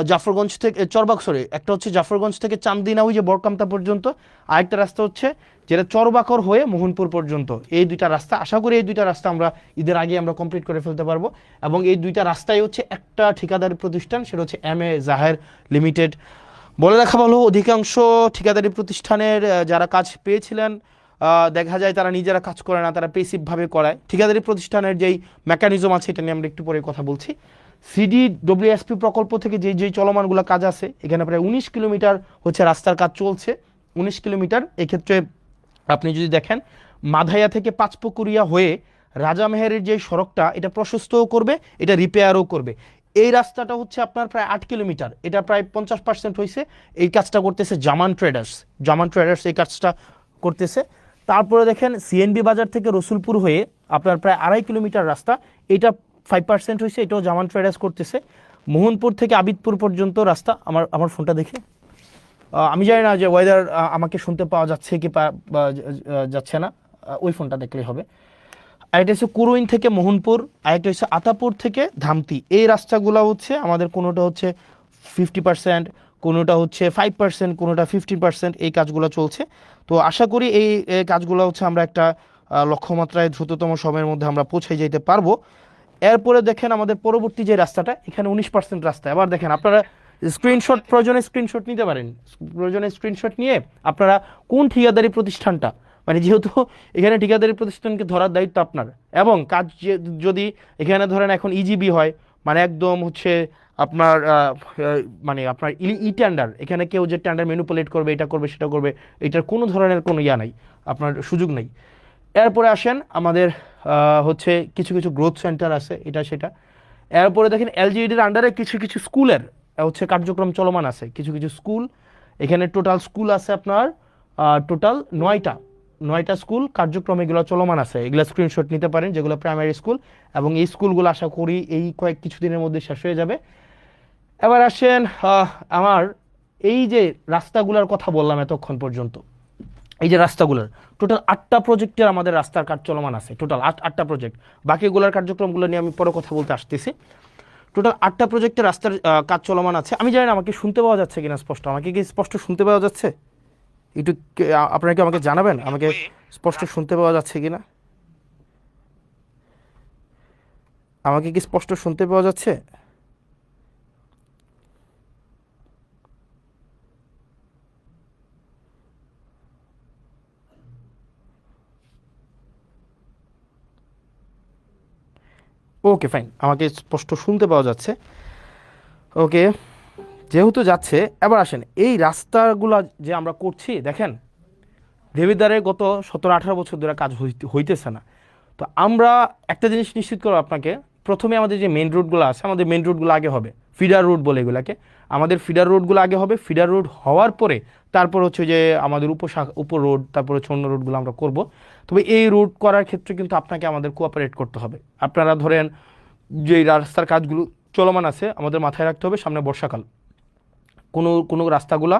জাফরগঞ্জ থেকে একটা হচ্ছে জাফরগঞ্জ থেকে চান্দিনা ওই যে বরকামতা পর্যন্ত, আরেকটা রাস্তা হচ্ছে যেটা চরবাকর হয়ে মোহনপুর পর্যন্ত। এই দুইটা রাস্তা, আশা করি এই দুইটা রাস্তা আমরা ঈদের আগে আমরা কমপ্লিট করে ফেলতে পারবো। এবং এই দুইটা রাস্তায় হচ্ছে একটা ঠিকাদারি প্রতিষ্ঠান, সেটা হচ্ছে MA জাহের লিমিটেড। বলে রাখা ভালো, অধিকাংশ ঠিকাদারি প্রতিষ্ঠানের যারা কাজ পেয়েছিলেন দেখা যায় তারা নিজেরা কাজ করে না, তারা পেসিভভাবে করায়। ঠিকাদারি প্রতিষ্ঠানের যেই মেকানিজম আছে এটা নিয়ে আমরা একটু পরে কথা বলছি। CDWSP প্রকল্প থেকে যেই চলমানগুলো কাজ আছে, এখানে প্রায় 19 কিলোমিটার হচ্ছে রাস্তার কাজ চলছে, 19 কিলোমিটার। এক্ষেত্রে আপনি যদি দেখেন মাধাইয়া থেকে পাঁচপুকুরিয়া হয়ে রাজামেহেরের যে সড়কটা, এটা প্রশস্তও করবে, এটা রিপেয়ারও করবে। এই রাস্তাটা হচ্ছে আপনার প্রায় 8 কিলোমিটার, এটা প্রায় 50% হয়েছে। এই কাজটা করতেছে জামান ট্রেডার্স এই কাজটা করতেছে। তারপরে দেখেন CNB বাজার থেকে রসুলপুর হয়ে আপনার প্রায় 2.5 কিলোমিটার রাস্তা, এটা 5% হয়েছে, এটাও জামান ট্রেডার্স করতেছে। মোহনপুর থেকে আবিদপুর পর্যন্ত রাস্তা, আমার ফোনটা দেখে আমি জানি না যে ওয়েদার আমাকে শুনতে পাওয়া যাচ্ছে কি যাচ্ছে না, ওই ফোনটা দেখলেই হবে। আরেকটা হচ্ছে কুরুইন থেকে মোহনপুর, আরেকটা হচ্ছে আতাপুর থেকে ধামতি। এই রাস্তাগুলো হচ্ছে আমাদের কোনোটা হচ্ছে 50%, কোনোটা হচ্ছে 5%, কোনোটা 15%, এই কাজগুলো চলছে। তো আশা করি এই কাজগুলো হচ্ছে আমরা একটা লক্ষ্যমাত্রায় দ্রুততম সময়ের মধ্যে আমরা পৌঁছে যেতে পারবো। এরপরে দেখেন আমাদের পরবর্তী যে রাস্তাটা, এখানে 19% রাস্তা। এবার দেখেন আপনারা প্রয়োজনে স্ক্রিনশট নিতে পারেন, প্রয়োজনে স্ক্রিনশট নিয়ে আপনারা কোন ঠিকাদারি প্রতিষ্ঠানটা, মানে যেহেতু এখানে ঠিকাদারি প্রতিষ্ঠানকে ধরার দায়িত্ব আপনার, এবং কাজ যদি এখানে ধরেন এখন EGB হয়, মানে একদম হচ্ছে আপনার মানে আপনার টেন্ডার, এখানে কেউ যে টেন্ডার ম্যানিপুলেট করবে, এটা করবে সেটা করবে, এটার কোনো ধরনের কোনো নাই, আপনার সুযোগ নেই। এরপরে আসেন আমাদের হচ্ছে কিছু কিছু গ্রোথ সেন্টার আছে, এটা সেটা। এরপরে দেখেন LGEDর আন্ডারে কিছু কিছু স্কুলের হচ্ছে কার্যক্রম চলমান আছে, কিছু কিছু স্কুল। এখানে টোটাল স্কুল আছে আপনার টোটাল 9টা স্কুল কার্যক্রম এগুলো চলমান আছে। এগুলো স্ক্রিনশট নিতে পারেন, যেগুলো প্রাইমারি স্কুল, এবং এই স্কুলগুলো আশা করি এই কিছুদিনের মধ্যে শেষ হয়ে যাবে। এবার আসেন আমার এই যে রাস্তাগুলোর কথা বললাম এতক্ষণ পর্যন্ত, এই যে রাস্তাগুলোর টোটাল 8টা প্রজেক্টের আমাদের রাস্তার কাজ চলমান আছে, টোটাল 8টা প্রজেক্ট। বাকিগুলোর কার্যক্রমগুলো নিয়ে আমি পরে কথা বলতে আসতেছি। টোটাল 8টা প্রজেক্টের রাস্তার কাজ চলমান আছে। আমি জানি না আমাকে শুনতে পাওয়া যাচ্ছে কিনা স্পষ্ট, আমাকে কি স্পষ্ট শুনতে পাওয়া যাচ্ছে? একটু আপনারা কি আমাকে জানাবেন আমাকে স্পষ্ট শুনতে পাওয়া যাচ্ছে কিনা, আমাকে কি স্পষ্ট শুনতে পাওয়া যাচ্ছে? ওকে ফাইন, আমাকে স্পষ্ট শুনতে পাওয়া যাচ্ছে। ওকে, যেহেতু যাচ্ছে, এবার আসেন এই রাস্তাগুলো যে আমরা করছি, দেখেন দেবিদ্বারে গত 17-18 বছর ধরে কাজ হইতেছে না। তো আমরা একটা জিনিস নিশ্চিত করবো আপনাকে, প্রথমে আমাদের যে মেন রোডগুলো আছে, আমাদের মেন রোডগুলো আগে হবে, ফিডার রোড বলে এগুলাকে, আমাদের ফিডার রোডগুলো আগে হবে। ফিডার রোড হওয়ার পরে তারপর হচ্ছে যে আমাদের উপর রোড, তারপর হচ্ছে অন্য রোডগুলো আমরা করব। তবে এই রোড করার ক্ষেত্রে কিন্তু আপনাকে আমাদের কোঅপারেট করতে হবে। আপনারা ধরেন যে রাস্তার কাজগুলো চলমান আছে, আমাদের মাথায় রাখতে হবে সামনে বর্ষাকাল, কোনো রাস্তাগুলা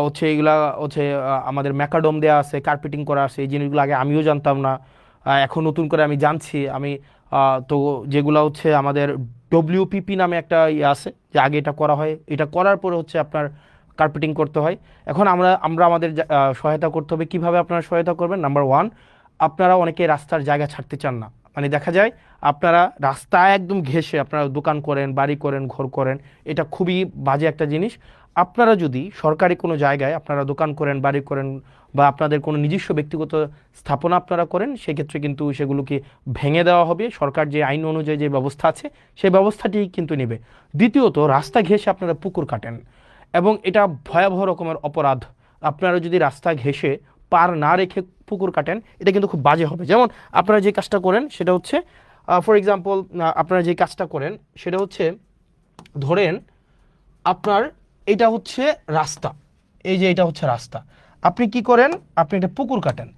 হচ্ছে এইগুলা হচ্ছে আমাদের ম্যাকাডোম দেওয়া আছে, কার্পেটিং করা আছে, এই জিনিসগুলো আগে আমিও জানতাম না, এখন নতুন করে আমি জানছি। তো যেগুলো হচ্ছে আমাদের WPP নামে একটা ইয়ে আছে, যে আগে এটা করা হয়, এটা করার পরে হচ্ছে আপনার কার্পেটিং করতে হয়। এখন আমরা আমাদের সহায়তা করতে হবে। কিভাবে আপনারা সহায়তা করবেন? নাম্বার 1, আপনারা অনেকে রাস্তার জায়গা ছাড়তে চান না, মানে দেখা যায় আপনারা রাস্তায় একদম ঘেঁষে আপনারা দোকান করেন, বাড়ি করেন, ঘর করেন, এটা খুবই বাজে একটা জিনিস। আপনারা যদি সরকারি কোনো জায়গায় আপনারা দোকান করেন, বাড়ি করেন, বা আপনাদের কোনো নিজস্ব ব্যক্তিগত স্থাপনা আপনারা করেন, সেক্ষেত্রে কিন্তু সেগুলোকে ভেঙে দেওয়া হবে। সরকার যে আইন অনুযায়ী যে ব্যবস্থা আছে সেই ব্যবস্থাটি কিন্তু নেবে। দ্বিতীয়ত, রাস্তা ঘেঁষে আপনারা পুকুর কাটেন, এবং এটা ভয়াবহ রকমের অপরাধ। আপনারা যদি রাস্তা ঘেঁষে পার না রেখে পুকুর কাটেন, এটা কিন্তু খুব বাজে হবে। যেমন আপনারা যে কাজটা করেন সেটা হচ্ছে, ফর এক্সাম্পল, আপনারা যে কাজটা করেন সেটা হচ্ছে, ধরেন আপনার এটা হচ্ছে রাস্তা, এই যে এটা হচ্ছে রাস্তা, আপনি কি করেন, আপনি একটা পুকুর কাটেন,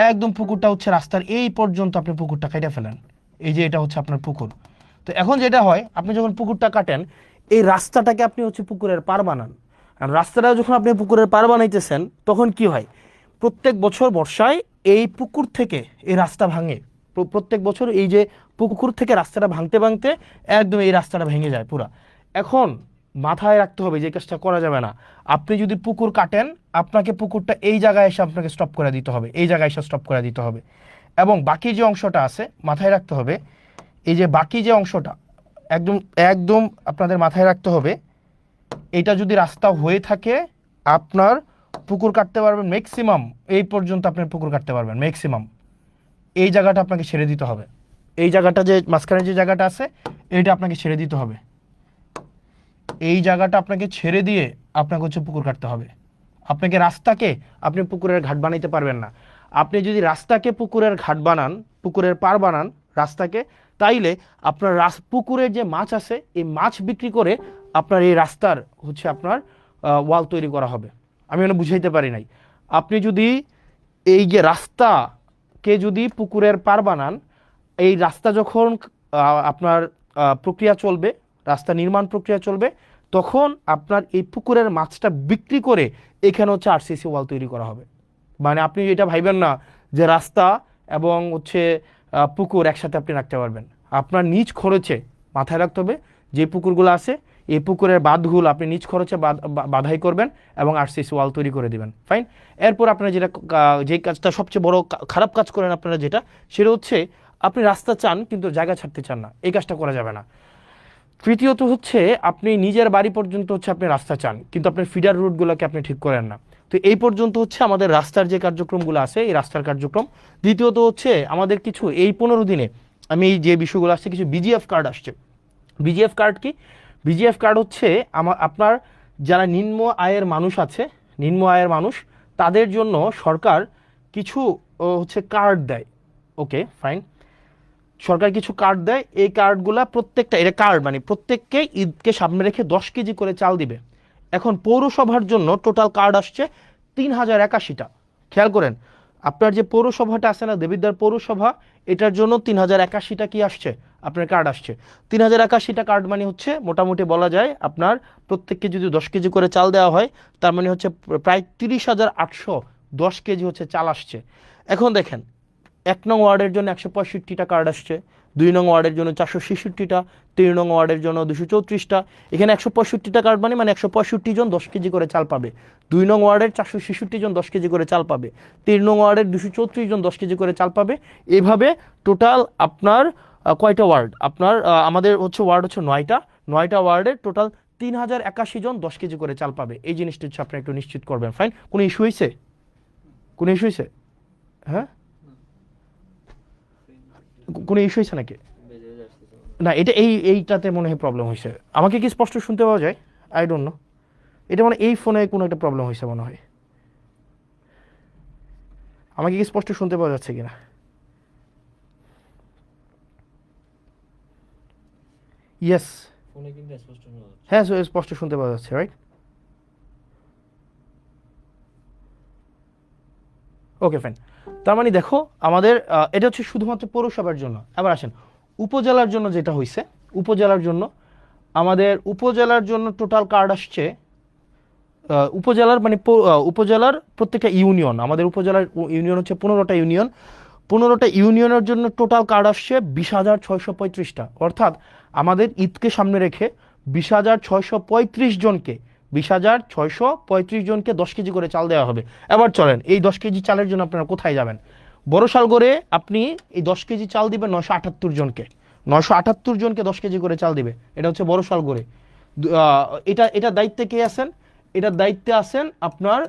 একদম পুকুরটা হচ্ছে রাস্তার এই পর্যন্ত আপনি পুকুরটা কেটে ফেলেন, এই যে এটা হচ্ছে আপনার পুকুর। তো এখন যেটা হয়, আপনি যখন পুকুরটা কাটেন, এই রাস্তাটাকে আপনি হচ্ছে পুকুরের পার বানান। আর রাস্তাটা যখন আপনি পুকুরের পার বানাইতেছেন, তখন কি হয়, প্রত্যেক বছর বর্ষায় এই পুকুর থেকে এই রাস্তা ভাঙে। প্রত্যেক বছর এই যে পুকুর থেকে রাস্তাটা ভাঙতে ভাঙতে একদম এই রাস্তাটা ভেঙে যায় পুরা। এখন মাথায় রাখতে হবে যে কাজটা করা যাবে না। আপনি যদি পুকুর কাটেন, আপনাকে পুকুরটা এই জায়গায় এসে আপনাকে স্টপ করে দিতে হবে, এই জায়গায় এসে স্টপ করে দিতে হবে। এবং বাকি যে অংশটা আছে মাথায় রাখতে হবে, এই যে বাকি যে অংশটা একদম একদম আপনাদের মাথায় রাখতে হবে, এটা যদি রাস্তা হয়ে থাকে আপনার পুকুর কাটতে পারবেন ম্যাক্সিমাম এই পর্যন্ত, আপনার পুকুর কাটতে পারবেন ম্যাক্সিমাম। এই জায়গাটা আপনাকে ছেড়ে দিতে হবে, এই জায়গাটা যে মাঝখানে যে জায়গাটা আছে এইটা আপনাকে ছেড়ে দিতে হবে, এই জায়গাটা আপনাকে ছেড়ে দিয়ে আপনাকে হচ্ছে পুকুর কাটতে হবে। আপনাকে রাস্তাকে আপনি পুকুরের ঘাট বানাইতে পারবেন না। আপনি যদি রাস্তাকে পুকুরের ঘাট বানান, পুকুরের পার বানান রাস্তাকে, তাইলে আপনার পুকুরের যে মাছ আছে এই মাছ বিক্রি করে আপনার এই রাস্তার হচ্ছে আপনার ওয়াল তৈরি করা হবে। আমি মানে বুঝাইতে পারি নাই। আপনি যদি এই যে রাস্তাকে যদি পুকুরের পার বানান, এই রাস্তা যখন আপনার প্রক্রিয়া চলবে, রাস্তা নির্মাণ প্রক্রিয়া চলবে, তখন আপনার এই পুকুরের মাছটা বিক্রি করে এখানে হচ্ছে আরসিসি ওয়াল তৈরি করা হবে। মানে আপনি এটা ভাইবেন না যে রাস্তা এবং হচ্ছে পুকুর একসাথে আপনি রাখতে পারবেন। আপনার নিজ খরচে মাথায় রাখতে হবে যে পুকুরগুলো আছে এই পুকুরের বাঁধগুলো আপনি নিজ খরচে বাধাই করবেন এবং আরসিসি ওয়াল তৈরি করে দিবেন। ফাইন। এরপর আপনারা যেটা যে কাজটা সবচেয়ে বড় খারাপ কাজ করেন আপনারা, যেটা সেটা হচ্ছে আপনি রাস্তা চান কিন্তু জায়গা ছাড়তে চান না, এই কাজটা করা যাবে না। তৃতীয়ত হচ্ছে আপনি নিজের বাড়ি পর্যন্ত হচ্ছে আপনি রাস্তা চান কিন্তু আপনার ফিডার রুটগুলোকে আপনি ঠিক করেন না। তো এই পর্যন্ত হচ্ছে আমাদের রাস্তার যে কার্যক্রমগুলো আছে এই রাস্তার কার্যক্রম। দ্বিতীয়ত হচ্ছে আমাদের কিছু এই 15 দিনে আমি এই যে বিষয়গুলো আসছে কিছু বিজিএফ কার্ড আসছে। বিজিএফ কার্ড কি? বিজিএফ কার্ড হচ্ছে আপনার যারা নিম্ন আয়ের মানুষ আছে, নিম্ন আয়ের মানুষ, তাদের জন্য সরকার কিছু হচ্ছে কার্ড দেয়। ওকে ফাইন, সরকার কিছু কার্ড দেয়। এই কার্ডগুলা প্রত্যেকটা, এটা কার্ড মানে প্রত্যেককে ঈদকে সামনে রেখে 10 কেজি করে চাল দিবে। এখন পৌরসভার জন্য টোটাল কার্ড আসছে 3081টা। খেয়াল করেন, আপনার যে পৌরসভাটা আছে না, দেবিদ্বার পৌরসভা, এটার জন্য 3081টা কি আসছে আপনার কার্ড আসছে। 3081টা কার্ড মানে হচ্ছে মোটামুটি বলা যায় আপনার প্রত্যেককে যদি 10 কেজি করে চাল দেওয়া হয় তার মানে হচ্ছে প্রায় 30,810 কেজি হচ্ছে চাল আসছে। এখন দেখেন, 1 নং ওয়ার্ডের জন্য 165টা কার্ড আসছে, 2 নং ওয়ার্ডের জন্য 466টা, 3 নং ওয়ার্ডের জন্য 234টা। এখানে 165টা কার্ড মানে 165 জন 10 কেজি করে চাল পাবে। 2 নং ওয়ার্ডের 466 জন 10 কেজি করে চাল পাবে। 3 নং ওয়ার্ডের 234 জন 10 কেজি করে চাল পাবে। এইভাবে টোটাল আপনার কয়টা ওয়ার্ড আপনার আমাদের হচ্ছে ওয়ার্ড হচ্ছে 9টা ওয়ার্ডের টোটাল 3081 জন 10 কেজি করে চাল পাবে। এই জিনিসটা হচ্ছে আপনি একটু নিশ্চিত করবেন। ফাইন। কোনো ইস্যু হয়েছে? কোনো ইস্যু হয়েছে? হ্যাঁ, কোনো ইস্যু হয়েছে নাকি? না, এটা এইটাতে মনে হয় প্রবলেম হয়েছে। আমাকে কি স্পষ্ট শুনতে পাওয়া যায়? আই ডোন্ট নো, এটা মানে এই ফোনে কোনো একটা প্রবলেম হয়েছে মনে হয়। আমাকে কি স্পষ্ট শুনতে পাওয়া যাচ্ছে কিনা? ইয়েস, হ্যাঁ স্পষ্ট শুনতে পাওয়া যাচ্ছে, রাইট? Okay fine. তার মানে দেখো আমাদের এটা হচ্ছে শুধুমাত্র পৌরসভার জন্য। আবার আসেন উপজেলার জন্য, যেটা হয়েছে উপজেলার জন্য, আমাদের উপজেলার জন্য টোটাল কার্ড আসছে উপজেলার মানে উপজেলার প্রত্যেকটা ইউনিয়ন, আমাদের উপজেলার ইউনিয়ন হচ্ছে 15টা ইউনিয়ন। 15টা ইউনিয়নের জন্য টোটাল কার্ড আসছে 20,635টা। অর্থাৎ আমাদের ঈদকে সামনে রেখে 20,635 জনকে 20,635 জনকে 10 কেজি করে চাল দেওয়া হবে। এবার চলেন, এই 10 কেজি চালের জন্য আপনারা কোথায় যাবেন? বড়শালগড়ে আপনি এই 10 কেজি চাল দিবেন 978 জনকে। 978 জনকে 10 কেজি করে চাল দিবে। এটা হচ্ছে বড়শালগড়ে। এটা দায়িত্বে কে আছেন? এটার দায়িত্বে আছেন আপনার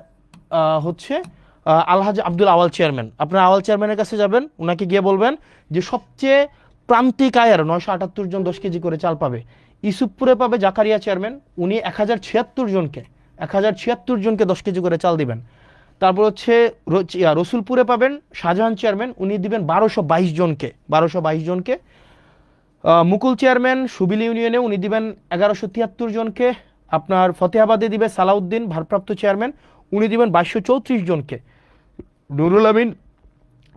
হচ্ছে আলহাজ আব্দুল আওয়াল চেয়ারম্যান। আপনার আওয়াল চেয়ারম্যানের কাছে যাবেন, ওনাকে গিয়ে বলবেন যে সবচেয়ে প্রান্তিক আয়ের 978 জন 10 কেজি করে চাল পাবে। ইসুফপুরে পাবে জাকারিয়া চেয়ারম্যান, উনি 1076 জনকে 1076 জনকে 10 কেজি করে চাল দিবেন। তারপর হচ্ছে রসুলপুরে পাবেন শাহজাহান চেয়ারম্যান, উনি দিবেন 1222 জনকে 1222 জনকে। মুকুল চেয়ারম্যান সুবিল ইউনিয়নে উনি দিবেন 1173 জনকে। আপনার ফতেহাবাদে দিবে সালাউদ্দিন ভারপ্রাপ্ত চেয়ারম্যান, উনি দিবেন 2234 জনকে। নুরুল আমিন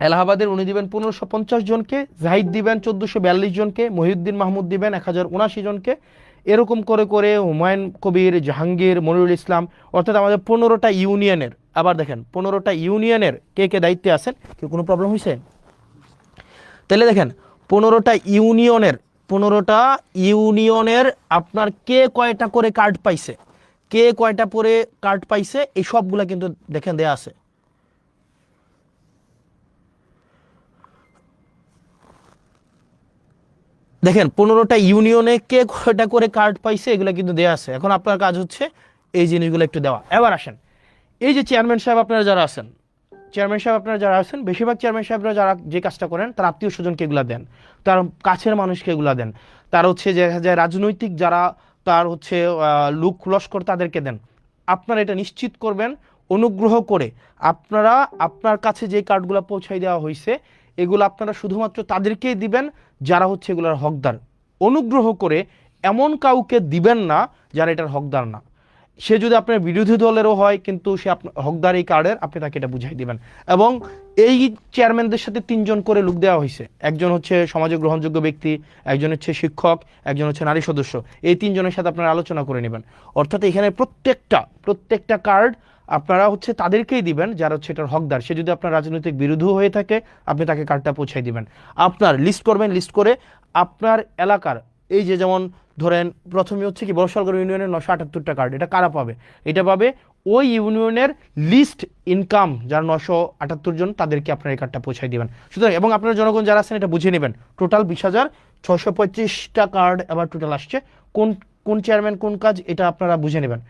এলাহাবাদের উনি দিবেন 1550 জনকে। জাহিদ দিবেন 1442 জনকে। মহিউদ্দিন মাহমুদ দিবেন 1079 জনকে। এরকম করে করে হুমায়ুন কবির, জাহাঙ্গীর, মনিরুল ইসলাম, অর্থাৎ আমাদের 15টা ইউনিয়নের। আবার দেখেন 15টা ইউনিয়নের কে কে দায়িত্বে আছেন? কেউ কোনো প্রবলেম হয়েছে? তাহলে দেখেন 15টা ইউনিয়নের 15টা ইউনিয়নের আপনার কে কয়টা করে কার্ড পাইছে, কে কয়টা করে কার্ড পাইছে, এই সবগুলা কিন্তু দেখেন দেয়া আছে। দেখেন 15টা ইউনিয়নে কে কয়টা করে কার্ড পাইছে এগুলো কিন্তু দেয়া আছে। এখন আপনার কাজ হচ্ছে এই জিনিসগুলো একটু দেওয়া। এবার আসেন, এই যে চেয়ারম্যান সাহেব আপনারা যারা আছেন, বেশিরভাগ চেয়ারম্যান সাহেবরা যারা যে কাজটা করেন তার আত্মীয় স্বজনকে এগুলা দেন, তার কাছের মানুষকে এগুলা দেন, তার হচ্ছে দেখা যায় রাজনৈতিক যারা তার হচ্ছে লোক লস্কর তাদেরকে দেন। আপনারা এটা নিশ্চিত করবেন অনুগ্রহ করে আপনারা আপনার কাছে যে কার্ডগুলো পৌঁছাই দেওয়া হয়েছে এগুলো আপনারা শুধুমাত্র তাদেরকেই দিবেন যারা হচ্ছে এগুলোর হকদার। অনুগ্রহ করে এমন কাউকে দিবেন না যারা এটার হকদার না। সে যদি আপনার বিরোধী দলেরও হয় কিন্তু সে হকদার এই কার্ডের, আপনি তাকে এটা বুঝাই দিবেন। এবং এই চেয়ারম্যানদের সাথে 3 জন করে লোক দেওয়া হয়েছে, একজন হচ্ছে সমাজে গ্রহণযোগ্য ব্যক্তি, একজন হচ্ছে শিক্ষক, একজন হচ্ছে নারী সদস্য। এই 3 জনের সাথে আপনারা আলোচনা করে নেবেন। অর্থাৎ এখানে প্রত্যেকটা কার্ড আপনারা হচ্ছে তাদেরকেই দিবেন যারা হচ্ছে এটার হকদার। সে যদি আপনার রাজনৈতিক বিরোধী হয়ে থাকে আপনি তাকে কার্ডটা পৌঁছাই দিবেন। আপনার লিস্ট করবেন, লিস্ট করে আপনার এলাকার এই যে যেমন ধরেন প্রথমে হচ্ছে কি বড়শালগড় ইউনিয়নের 978টা কার্ড, এটা কারা পাবে? এটা পাবে ওই ইউনিয়নের লিস্ট ইনকাম যারা 978 জন তাদেরকে আপনার এই কার্ডটা পৌঁছাই দিবেন। সুতরাং এবং আপনারা জনগণ যারা আছেন এটা বুঝে নেবেন, টোটাল 20,625টা কার্ড এবার টোটাল আসছে। কোন কোন চেয়ারম্যান কোন কাজ এটা আপনারা বুঝে নেবেন।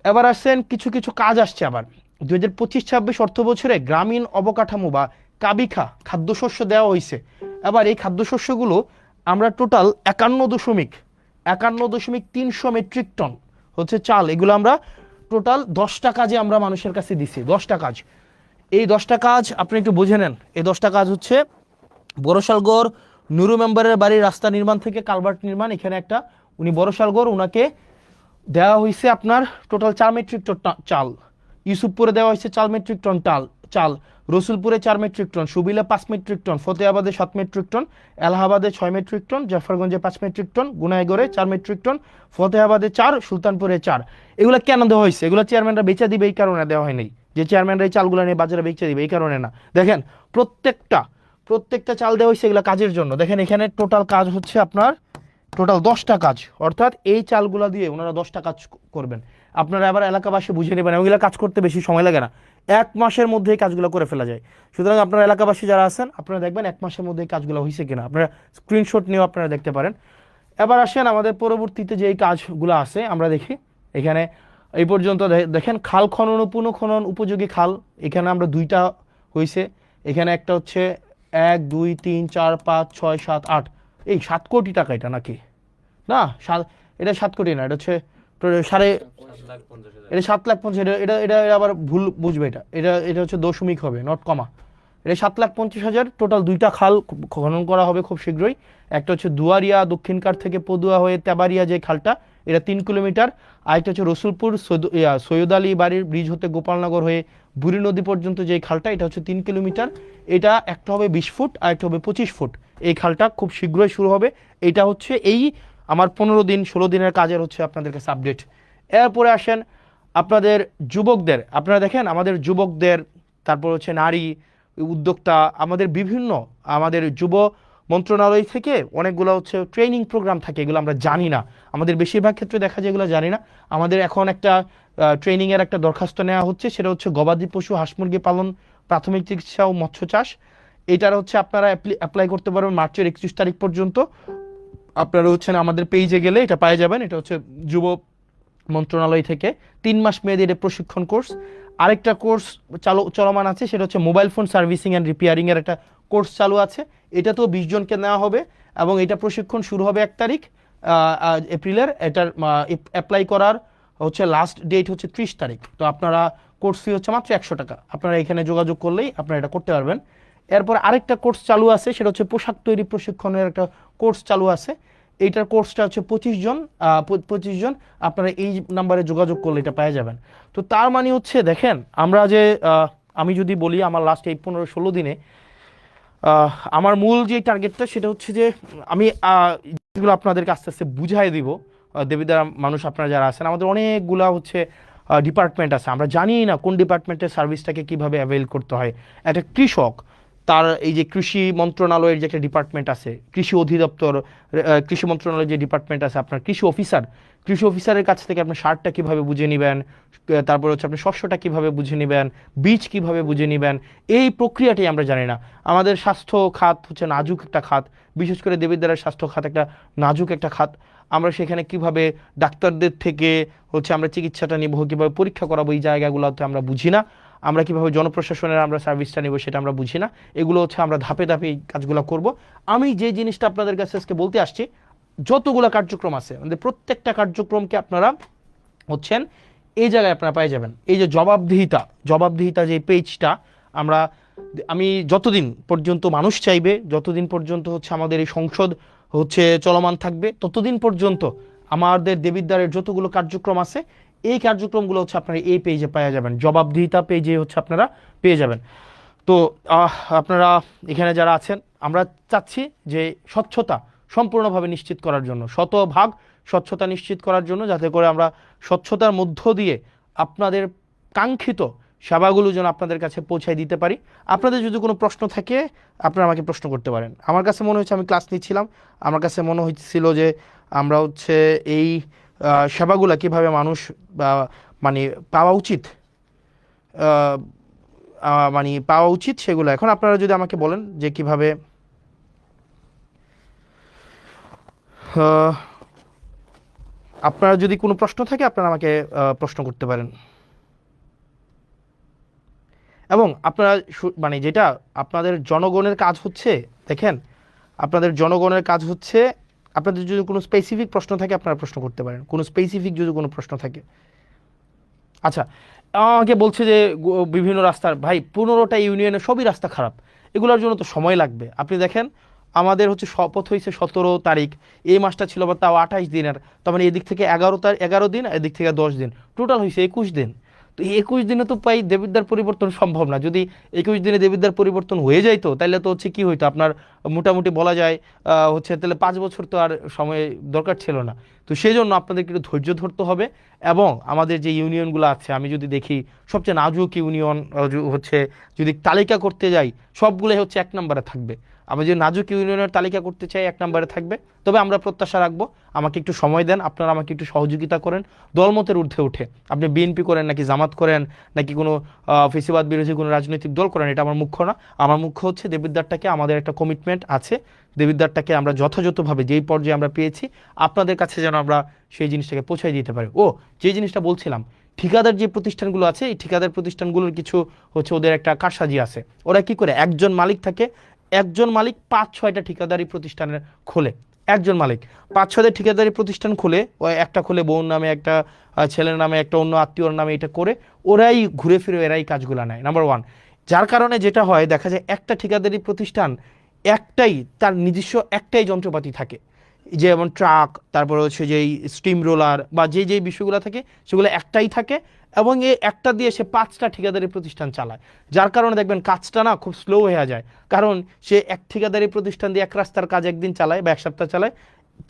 এবার আসছেন কিছু কিছু কাজ আসছে আবার 2025-26 অর্থ বছরে গ্রামীণ অবকাঠামো বা কাবিখা খাদ্যশস্য দেওয়া হয়েছে। এবার এই খাদ্যশস্যগুলো আমরা টোটাল 51.300 মেট্রিক টন হচ্ছে চাল, এগুলো আমরা টোটাল 10টা কাজে আমরা মানুষের কাছে দিছি। 10টা কাজ, এই 10টা কাজ আপনি একটু বুঝে নেন। এই 10টা কাজ হচ্ছে বড়শালগড় নুরু মেম্বারের বাড়ির রাস্তা নির্মাণ থেকে কালভার্ট নির্মাণ, এখানে একটা উনি বড়শালগড় ওনাকে দেওয়া হয়েছে আপনার টোটাল 4 মেট্রিক টন চাল। ইউসুফপুরে দেওয়া হয়েছে 4 মেট্রিক টন চাল, রসুলপুরে 4 মেট্রিক টন, সুবিলে 5 মেট্রিক টন, ফতেহাবাদে 7 মেট্রিক টন, এলাহাবাদে 6 মেট্রিক টন, জাফরগঞ্জে 5 মেট্রিক টন, গুনাইগড়ে 4 মেট্রিক টন, ফতেহাবাদে 4, সুলতানপুরে 4। এগুলো কেন দেওয়া হয়েছে? এগুলো চেয়ারম্যানরা বেচে দিবে এই কারণে দেওয়া হয়নি যে চেয়ারম্যানরা এই চালগুলো নিয়ে বাজারে বেচে দিবে, এই কারণে না। দেখেন প্রত্যেকটা চাল দেওয়া হয়েছে এগুলো কাজের জন্য। দেখেন এখানে টোটাল কাজ হচ্ছে আপনার টোটাল 10টা কাজ, অর্থাৎ এই চালগুলো দিয়ে ওনারা 10টা কাজ করবেন। আপনারা আবার এলাকাবাসী বুঝে নেবেন, ওইগুলো কাজ করতে বেশি সময় লাগে না, 1 মাসের মধ্যে এই কাজগুলো করে ফেলা যায়। সুতরাং আপনারা এলাকাবাসী যারা আছেন আপনারা দেখবেন 1 মাসের মধ্যে এই কাজগুলো হয়েছে কিনা, আপনারা স্ক্রিনশট নিয়েও আপনারা দেখতে পারেন। এবার আসেন আমাদের পরবর্তীতে যে এই কাজগুলো আছে আমরা দেখি। এখানে এই পর্যন্ত দেখেন খাল খনন ও পুনঃখনন উপযোগী খাল, এখানে আমরা 2টা হয়েছে। এখানে একটা হচ্ছে 1 2 3 4 5 6 7 8, এই 7 কোটি টাকা এটা নাকি না, এটা 7 কোটি না, এটা হচ্ছে এটা 7,50,000, এটা এটা আবার ভুল বুঝবে, এটা হচ্ছে দশমিক হবে, নট কমা। এটা 7,50,000 টোটাল 2টা খাল খনন করা হবে খুব শীঘ্রই। একটা হচ্ছে দুয়ারিয়া দক্ষিণকার থেকে পদুয়া হয়ে তেবারিয়া যে খালটা, এটা 3 কিলোমিটার। আরেকটা হচ্ছে রসুলপুর সৈয়দ আলী বাড়ির ব্রিজ হতে গোপালনগর হয়ে বুড়ি নদী পর্যন্ত যে খালটা, এটা হচ্ছে 3 কিলোমিটার। এটা একটা হবে 20 ফুট আর একটা হবে 25 ফুট। এই খালটা খুব শীঘ্রই শুরু হবে। এটা হচ্ছে এই আমার 15 দিন 16 দিনের কাজের হচ্ছে আপনাদের কাছে আপডেট। এরপরে আসেন আপনাদের যুবকদের, আপনারা দেখেন আমাদের যুবকদের, তারপর হচ্ছে নারী উদ্যোক্তা, আমাদের যুব মন্ত্রণালয় থেকে অনেকগুলো হচ্ছে ট্রেনিং প্রোগ্রাম থাকে, এগুলো আমরা জানি না, আমাদের বেশিরভাগ ক্ষেত্রে দেখা যায় এগুলো জানি না। আমাদের এখন একটা ট্রেনিংয়ের একটা দরখাস্ত নেওয়া হচ্ছে, সেটা হচ্ছে গবাদি পশু হাঁস মুরগি পালন, প্রাথমিক চিকিৎসা ও মৎস্য চাষ। এটার হচ্ছে আপনারা অ্যাপ্লাই করতে পারবেন মার্চের 31 তারিখ পর্যন্ত। আপনারা হচ্ছেন আমাদের পেজে গেলে এটা পাওয়া যাবেন। এটা হচ্ছে যুব মন্ত্রণালয় থেকে 3 মাস মেয়াদী এটা প্রশিক্ষণ কোর্স। আরেকটা কোর্স চলমান আছে, সেটা হচ্ছে মোবাইল ফোন সার্ভিসিং অ্যান্ড রিপেয়ারিংয়ের একটা কোর্স চালু আছে। এটা তো 20 জনকে নেওয়া হবে এবং এটা প্রশিক্ষণ শুরু হবে 1 তারিখ এপ্রিলের। এটার অ্যাপ্লাই করার হচ্ছে লাস্ট ডেট হচ্ছে 30 তারিখ। তো আপনারা কোর্স ফি হচ্ছে মাত্র 100 টাকা, আপনারা এখানে যোগাযোগ করলেই আপনারা এটা করতে পারবেন। এরপর আরেকটা কোর্স চালু আছে, সেটা হচ্ছে পোশাক তৈরি প্রশিক্ষণের একটা কোর্স চালু আছে। এইটার কোর্সটা হচ্ছে 25 জন, আপনারা এই নাম্বারে যোগাযোগ করলে এটা পেয়ে যাবেন। তো তার মানে হচ্ছে দেখেন আমরা যে আমি যদি বলি আমার লাস্ট এই 15-16 দিনে আমার মূল যে টার্গেটটা সেটা হচ্ছে যে আমি যেগুলো আপনাদেরকে আস্তে আস্তে বুঝাই দিব। দেবিদার মানুষ আপনারা যারা আছেন, আমাদের অনেকগুলা হচ্ছে ডিপার্টমেন্ট আছে, আমরা জানি না কোন ডিপার্টমেন্টের সার্ভিসটাকে কিভাবে অ্যাভেল করতে হয়। একটা কৃষক তার এই যে কৃষি মন্ত্রণালয়ের যে একটা ডিপার্টমেন্ট আছে, কৃষি অধিদপ্তর, কৃষি মন্ত্রণালয়ের যে ডিপার্টমেন্ট আছে, আপনার কৃষি অফিসারের কাছ থেকে আপনি সারটা কিভাবে বুঝে নেবেন, তারপরে হচ্ছে আপনি শস্যটা কিভাবে বুঝে নেবেন, বীজ কিভাবে বুঝে নেবেন, এই প্রক্রিয়াটাই আমরা জানি না। আমাদের স্বাস্থ্য খাত হচ্ছে নাজুক একটা খাত, বিশেষ করে দেবিদ্বারের স্বাস্থ্য খাত একটা নাজুক একটা খাত। আমরা সেখানে কিভাবে ডাক্তারদের থেকে হচ্ছে আমরা চিকিৎসাটা নিব, কিভাবে পরীক্ষা করাবো, এই জায়গাগুলোতে আমরা বুঝি না। আমরা কিভাবে জনপ্রশাসনের আমরা সার্ভিসটা নিব সেটা আমরা বুঝি না। এগুলো হচ্ছে আমরা ধাপে ধাপে এই কাজগুলো করব। আমি যে জিনিসটা আপনাদের কাছে আজকে বলতে আসছি, যতগুলো কার্যক্রম আছে আমাদের প্রত্যেকটা কার্যক্রমকে আপনারা হচ্ছেন এই জায়গায় আপনারা পেয়ে যাবেন। এই যে জবাবদিহিতা যে পেজটা আমি যতদিন পর্যন্ত মানুষ চাইবে, যতদিন পর্যন্ত হচ্ছে আমাদের এই সংসদ হচ্ছে চলমান থাকবে, ততদিন পর্যন্ত আমাদের দেবিদ্বারের যতগুলো কার্যক্রম আছে এই কার্যক্রমগুলো হচ্ছে আপনারা এই পেজে পেয়ে যাবেন, জবাবদিহিতা পেজে হচ্ছে আপনারা পেয়ে যাবেন। তো আপনারা এখানে যারা আছেন, আমরা চাচ্ছি যে স্বচ্ছতা সম্পূর্ণভাবে নিশ্চিত করার জন্য, শতভাগ স্বচ্ছতা নিশ্চিত করার জন্য, যাতে করে আমরা স্বচ্ছতার মধ্য দিয়ে আপনাদের কাঙ্ক্ষিত সেবাগুলো যেন আপনাদের কাছে পৌঁছায় দিতে পারি। আপনাদের যদি কোনো প্রশ্ন থাকে আপনারা আমাকে প্রশ্ন করতে পারেন। আমার কাছে মনে হচ্ছে, আমি ক্লাস নিচ্ছিলাম, আমার কাছে মনে হচ্ছিল যে আমরা হচ্ছে এই সেবাগুলো কীভাবে মানুষ মানে পাওয়া উচিত, মানে পাওয়া উচিত সেগুলো এখন আপনারা যদি আমাকে বলেন যে কিভাবে আপনারা যদি কোনো প্রশ্ন থাকে আপনারা আমাকে প্রশ্ন করতে পারেন। এবং আপনারা মানে যেটা আপনাদের জনগণের কাজ হচ্ছে, দেখেন আপনাদের জনগণের কাজ হচ্ছে, আপনাদের যদি কোনো স্পেসিফিক প্রশ্ন থাকে আপনারা প্রশ্ন করতে পারেন, কোনো স্পেসিফিক যদি কোনো প্রশ্ন থাকে। আচ্ছা, আমাকে বলছে যে বিভিন্ন রাস্তার, ভাই 15টা ইউনিয়নের সবই রাস্তা খারাপ, এগুলোর জন্য তো সময় লাগবে। আপনি দেখেন আমাদের হচ্ছে শপথ হয়েছে 17 তারিখ, এই মাসটা ছিল বা তাও 28 দিনের, তার মানে এদিক থেকে 11 দিন, এদিক থেকে 10 দিন, টোটাল হয়েছে 21 দিন। তো এই 21 দিনে তো প্রায় দেবিদ্বার পরিবর্তন সম্ভব না। যদি 21 দিনে দেবিদ্বার পরিবর্তন হয়ে যাইতো তাহলে তো হচ্ছে কি হইতো, আপনার মোটামুটি বলা যায় হচ্ছে তাহলে 5 বছর তো আর সময় দরকার ছিল না। তো সেই জন্য আপনাদেরকে একটু ধৈর্য ধরতে হবে। এবং আমাদের যে ইউনিয়নগুলো আছে, আমি যদি দেখি সবচেয়ে নাজুক ইউনিয়ন হচ্ছে, যদি তালিকা করতে যাই সবগুলোই হচ্ছে 1 নম্বরে থাকবে। আমি যদি নাজুক ইউনিয়নের তালিকা করতে চাই 1 নম্বরে থাকবে। তবে আমরা প্রত্যাশা রাখবো, আমাকে একটু সময় দেন, আপনারা আমাকে একটু সহযোগিতা করেন। দলমতের ঊর্ধ্বে উঠে আপনি বিএনপি করেন নাকি জামাত করেন নাকি কোনো ফেসিবাদ বিরোধী কোনো রাজনৈতিক দল করেন, এটা আমার মুখ্য না। আমার মুখ্য হচ্ছে দেবিদ্বারটাকে, আমাদের একটা কমিটমেন্ট আছে, দেবিদ্বারটাকে আমরা যথাযথভাবে যেই পর্যায়ে আমরা পেয়েছি আপনাদের কাছে যেন আমরা সেই জিনিসটাকে পৌঁছাই দিতে পারি। যে জিনিসটা বলছিলাম, ঠিকাদার যে প্রতিষ্ঠানগুলো আছে, এই ঠিকাদার প্রতিষ্ঠানগুলোর কিছু হচ্ছে ওদের একটা কারসাজি আছে। ওরা কি করে, একজন মালিক থাকে, একজন মালিক 5-6টা ঠিকাদারি প্রতিষ্ঠানের খোলে। একজন মালিক 5-6টা ঠিকাদারি প্রতিষ্ঠান খুলে, ওই একটা খুলে বোন নামে, একটা ছেলের নামে, একটা অন্য আত্মীয়র নামে, এটা করে ওরাই ঘুরে ফিরে এরাই কাজগুলো নেয়, নাম্বার 1। যার কারণে যেটা হয়, দেখা যায় একটা ঠিকাদারি প্রতিষ্ঠান একটাই, তার নিজস্ব একটাই যন্ত্রপাতি থাকে, যেমন ট্রাক, তারপরে হচ্ছে যেই স্টিম রোলার বা যেই বিষয়গুলো থাকে সেগুলো একটাই থাকে, এবং এই একটা দিয়ে সে 5টা ঠিকাদারি প্রতিষ্ঠান চালায়। যার কারণে দেখবেন কাজটা না খুব স্লো হয়ে যায়, কারণ সে এক ঠিকাদারি প্রতিষ্ঠান দিয়ে এক রাস্তার কাজ একদিন চালায় বা 1 সপ্তাহ চালায়,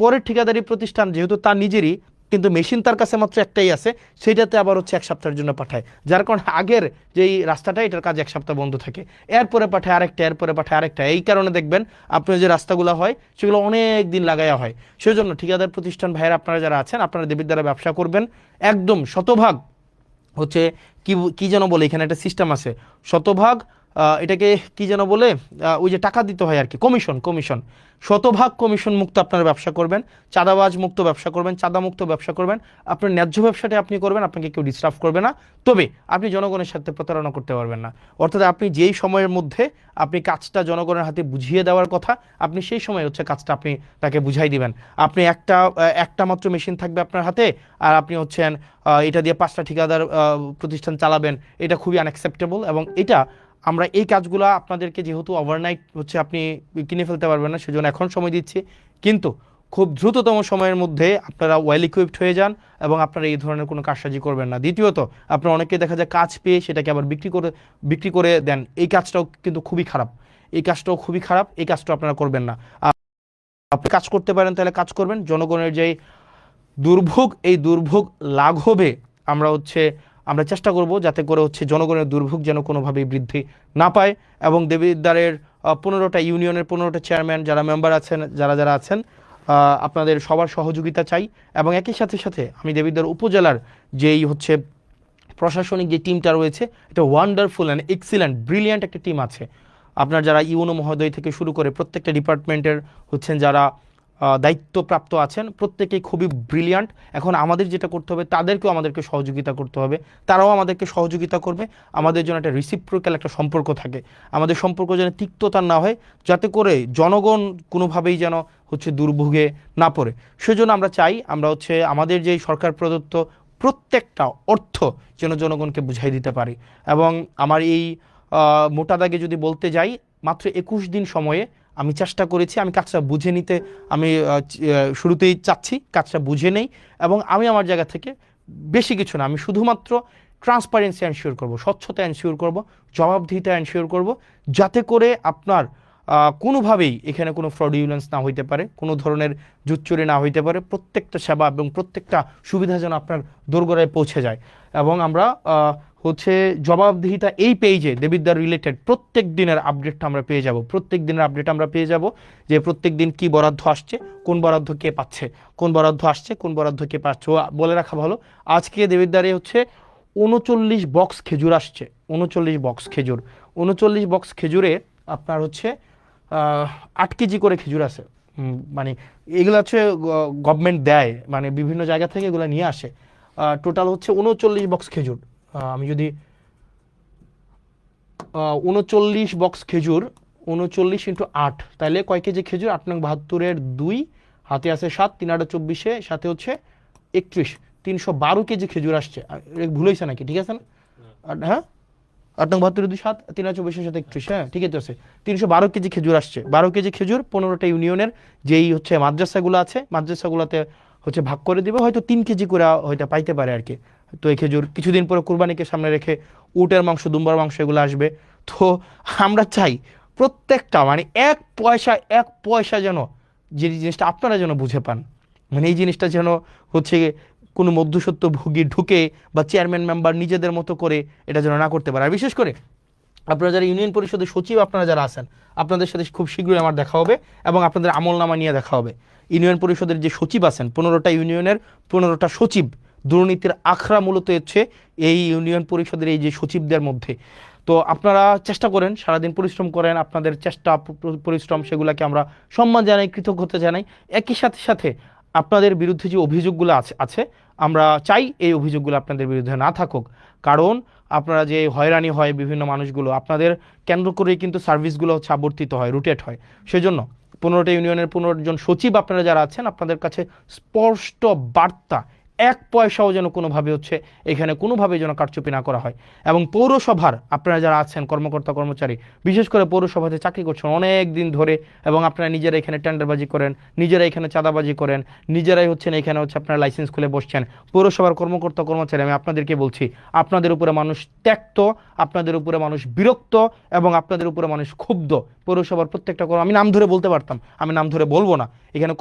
পরের ঠিকাদারি প্রতিষ্ঠান যেহেতু তার নিজেরই, কিন্তু মেশিন তার কাছে মাত্র একটাই আছে, সেটাতে আবার হচ্ছে 1 সপ্তাহের জন্য পাঠায়। যার কারণে আগের যেই রাস্তাটা, এটার কাজ 1 সপ্তাহ বন্ধ থাকে, এরপরে পাঠায় আরেকটা, এরপরে পাঠায় আরেকটা। এই কারণে দেখবেন আপনার যে রাস্তাগুলো হয় সেগুলো অনেক দিন লাগাইয়া হয়। সেজন্য ঠিকাদার প্রতিষ্ঠান ভাইয়েরা আপনারা যারা আছেন, আপনারা দেবিদ্বারে ব্যবসা করবেন, একদম শতভাগ হচ্ছে কি যেন বলে, এখানে একটা সিস্টেম আছে, শতভাগ এটাকে কি যেন বলে, ওই যে টাকা দিতে হয় আর কি, কমিশন, শতভাগ কমিশন মুক্ত আপনারা ব্যবসা করবেন, চাঁদাবাজ মুক্ত ব্যবসা করবেন, চাঁদা মুক্ত ব্যবসা করবেন, আপনার ন্যায্য ব্যবসাটা আপনি করবেন, আপনাকে কেউ ডিস্টার্ব করবে না। তবে আপনি জনগণের সাথে প্রতারণা করতে পারবেন না। অর্থাৎ আপনি যেই সময়ের মধ্যে আপনি কাজটা জনগণের হাতে বুঝিয়ে দেওয়ার কথা, আপনি সেই সময় হচ্ছে কাজটা আপনি তাকে বুঝাই দিবেন। আপনি একটা মাত্র মেশিন থাকবে আপনার হাতে, আর আপনি হচ্ছেন এটা দিয়ে 5টা ঠিকাদার প্রতিষ্ঠান চালাবেন, এটা খুবই আনঅ্যাকসেপ্টেবল। এবং এটা আমরা এই কাজগুলো আপনাদেরকে যেহেতু ওভারনাইট হচ্ছে আপনি কিনে ফেলতে পারবেন না, সেজন্য এখন সময় দিচ্ছি, কিন্তু খুব দ্রুততম সময়ের মধ্যে আপনারা ওয়েল ইকুইপড হয়ে যান এবং আপনারা এই ধরনের কোনো কারসাজি করবেন না। দ্বিতীয়ত, আপনারা অনেকে দেখা যায় কাজ পেয়ে সেটাকে আবার বিক্রি করে দেন, এই কাজটাও কিন্তু খুবই খারাপ, এই কাজটাও আপনারা করবেন না। আপনি কাজ করতে পারেন তাহলে কাজ করবেন, জনগণের যেই দুর্ভোগ, এই দুর্ভোগ লাঘবে আমরা চেষ্টা করব যাতে করে হচ্ছে জনগণের দুর্ভোগ যেন কোনোভাবেই বৃদ্ধি না পায়, এবং দেবিদ্বারের 15টা ইউনিয়নের 15টা চেয়ারম্যান যারা মেম্বার আছেন, যারা আছেন, আপনাদের সবার সহযোগিতা চাই। এবং একই সাথে সাথে আমি দেবিদ্বার উপজেলার যেই হচ্ছে প্রশাসনিক যে টিমটা রয়েছে, এটা ওয়ান্ডারফুল অ্যান্ড এক্সিলেন্ট ব্রিলিয়ান্ট একটা টিম আছে। আপনার যারা ইউনো মহোদয় থেকে শুরু করে প্রত্যেকটা ডিপার্টমেন্টের হচ্ছেন যারা দায়িত্বপ্রাপ্ত আছেন, প্রত্যেকেই খুবই ব্রিলিয়ান্ট। এখন আমাদের যেটা করতে হবে, তাদেরকেও আমাদেরকে সহযোগিতা করতে হবে, তারাও আমাদেরকে সহযোগিতা করবে। আমাদের জন্য একটা রিসিপ্রোকাল একটা সম্পর্ক থাকে, আমাদের সম্পর্ক যেন তিক্ততা না হয়, যাতে করে জনগণ কোনোভাবেই যেন হচ্ছে দুর্ভোগে না পড়ে। সেজন্য আমরা চাই আমরা হচ্ছে আমাদের যে সরকার প্রদত্ত প্রত্যেকটা অর্থ যেন জনগণকে বুঝাই দিতে পারি। এবং আমার এই মোটা দাগে যদি বলতে যাই, মাত্র 21 দিন সময়ে আমি চেষ্টা করেছি, আমি কাজটা বুঝে নিতে আমি শুরুতেই চাচ্ছি কাজটা বুঝে নেই। এবং আমি আমার জায়গা থেকে বেশি কিছু না, আমি শুধুমাত্র ট্রান্সপারেন্সি এনশিওর করব, স্বচ্ছতা এনশিওর করব, জবাবদিহিতা এনশিওর করব, যাতে করে আপনার কোনোভাবেই এখানে কোনো ফ্রডিউলেন্স না হইতে পারে, কোনো ধরনের জুচ্চুরি না হইতে পারে। প্রত্যেকটা সেবা এবং প্রত্যেকটা সুবিধা যেন আপনার দোরগোড়ায় পৌঁছে যায়। এবং আমরা হচ্ছে জবাবদিহিতা এই পেজে দেবিদ্বার রিলেটেড প্রত্যেক দিনের আপডেটটা আমরা পেয়ে যাব, প্রত্যেক দিনের আপডেট আমরা পেয়ে যাব, যে প্রত্যেক দিন কী বরাদ্দ আসছে, কোন বরাদ্দ কে পাচ্ছে, কোন বরাদ্দ আসছে, কোন বরাদ্দ কে পাচ্ছে। বলে রাখা ভালো, আজকে দেবিদ্বারে হচ্ছে 39 বক্স খেজুর আসছে, 39 বক্স খেজুর। 39 বক্স খেজুরে আপনার হচ্ছে 8 কেজি করে খেজুর আছে। মানে এগুলো হচ্ছে গভর্নমেন্ট দেয়, মানে বিভিন্ন জায়গা থেকে এগুলো নিয়ে আসে। টোটাল হচ্ছে 39 বক্স খেজুর। আমি যদি 39 বক্স খেজুর 39 × 8 তাহলে কয় কেজি খেজুর? 8 নং 72-এর 2 হাতে আছে 7, 3 8 24, সাথে হচ্ছে 31, 312 কেজি খেজুর আসছে। ভুল হয়েছে নাকি? ঠিক আছে না? হ্যাঁ, 8 নং 72-এর 2 7, 3 8 24 সাথে 31, হ্যাঁ ঠিক আছে। 312 কেজি খেজুর আসছে। 12 কেজি খেজুর 15টা ইউনিয়নের যেই হচ্ছে মাদ্রাসাগুলো আছে, মাদ্রাসাগুলোতে হচ্ছে ভাগ করে দিবে, হয়তো 3 কেজি করে হয়তো পাইতে পারে আর কি। তো এই খেজুর কিছুদিন পরে কুরবানিকে সামনে রেখে উটের মাংস, দুম্বার মাংস এগুলো আসবে। তো আমরা চাই প্রত্যেকটা মানে এক পয়সা যেন, যে জিনিসটা আপনারা যেন বুঝে পান, মানে এই জিনিসটা যেন হচ্ছে কোনো মধ্যস্বত্ব ভোগী ঢুকে বা চেয়ারম্যান মেম্বার নিজেদের মতো করে এটা যেন না করতে পারে। আর বিশেষ করে আপনারা যারা ইউনিয়ন পরিষদের সচিব, আপনারা যারা আছেন, আপনাদের সাথে খুব শীঘ্রই আমার দেখা হবে এবং আপনাদের আমলনামা নিয়ে দেখা হবে। ইউনিয়ন পরিষদের যে সচিব আছেন, 15টা ইউনিয়নের 15টা সচিব, দুর্নীতির আখড়া মূলত হচ্ছে এই ইউনিয়ন পরিষদের এই যে সচিবদের মধ্যে। তো আপনারা চেষ্টা করেন, সারাদিন পরিশ্রম করেন, আপনাদের চেষ্টা পরিশ্রম সেগুলোকে আমরা সম্মান জানাই, কৃতজ্ঞতা জানাই। একই সাথে সাথে আপনাদের বিরুদ্ধে যে অভিযোগগুলো আছে আমরা চাই এই অভিযোগগুলো আপনাদের বিরুদ্ধে না থাকুক। কারণ আপনারা যে হয়রানি হয় বিভিন্ন মানুষগুলো, আপনাদের কেন্দ্র করেই কিন্তু সার্ভিসগুলো হচ্ছে আবর্তিত হয়, রুটেট হয়। সেজন্য 15টা ইউনিয়নের 15 জন সচিব আপনারা যারা আছেন, আপনাদের কাছে স্পষ্ট বার্তা, এক পয়সাও যেন কোনোভাবে হচ্ছে এখানে কোনোভাবে যেন কারচুপি না করা হয়। এবং পৌরসভার আপনারা যারা আছেন কর্মকর্তা কর্মচারী, বিশেষ করে পৌরসভাতে চাকরি করছেন অনেক দিন ধরে, এবং আপনারা নিজেরা এখানে টেন্ডারবাজি করেন, নিজেরা এখানে চাঁদাবাজি করেন, নিজেরাই হচ্ছেন এখানে হচ্ছে আপনারা লাইসেন্স খুলে বসছেন। পৌরসভার কর্মকর্তা কর্মচারী, আমি আপনাদেরকে বলছি, আপনাদের উপরে মানুষ ত্যক্ত, আপনাদের উপরে মানুষ বিরক্ত, এবং আপনাদের উপরে মানুষ ক্ষুব্ধ। পৌরসভার প্রত্যেকটা আমি নাম ধরে বলতে পারতাম, আমি নাম ধরে বলবো না। এখানে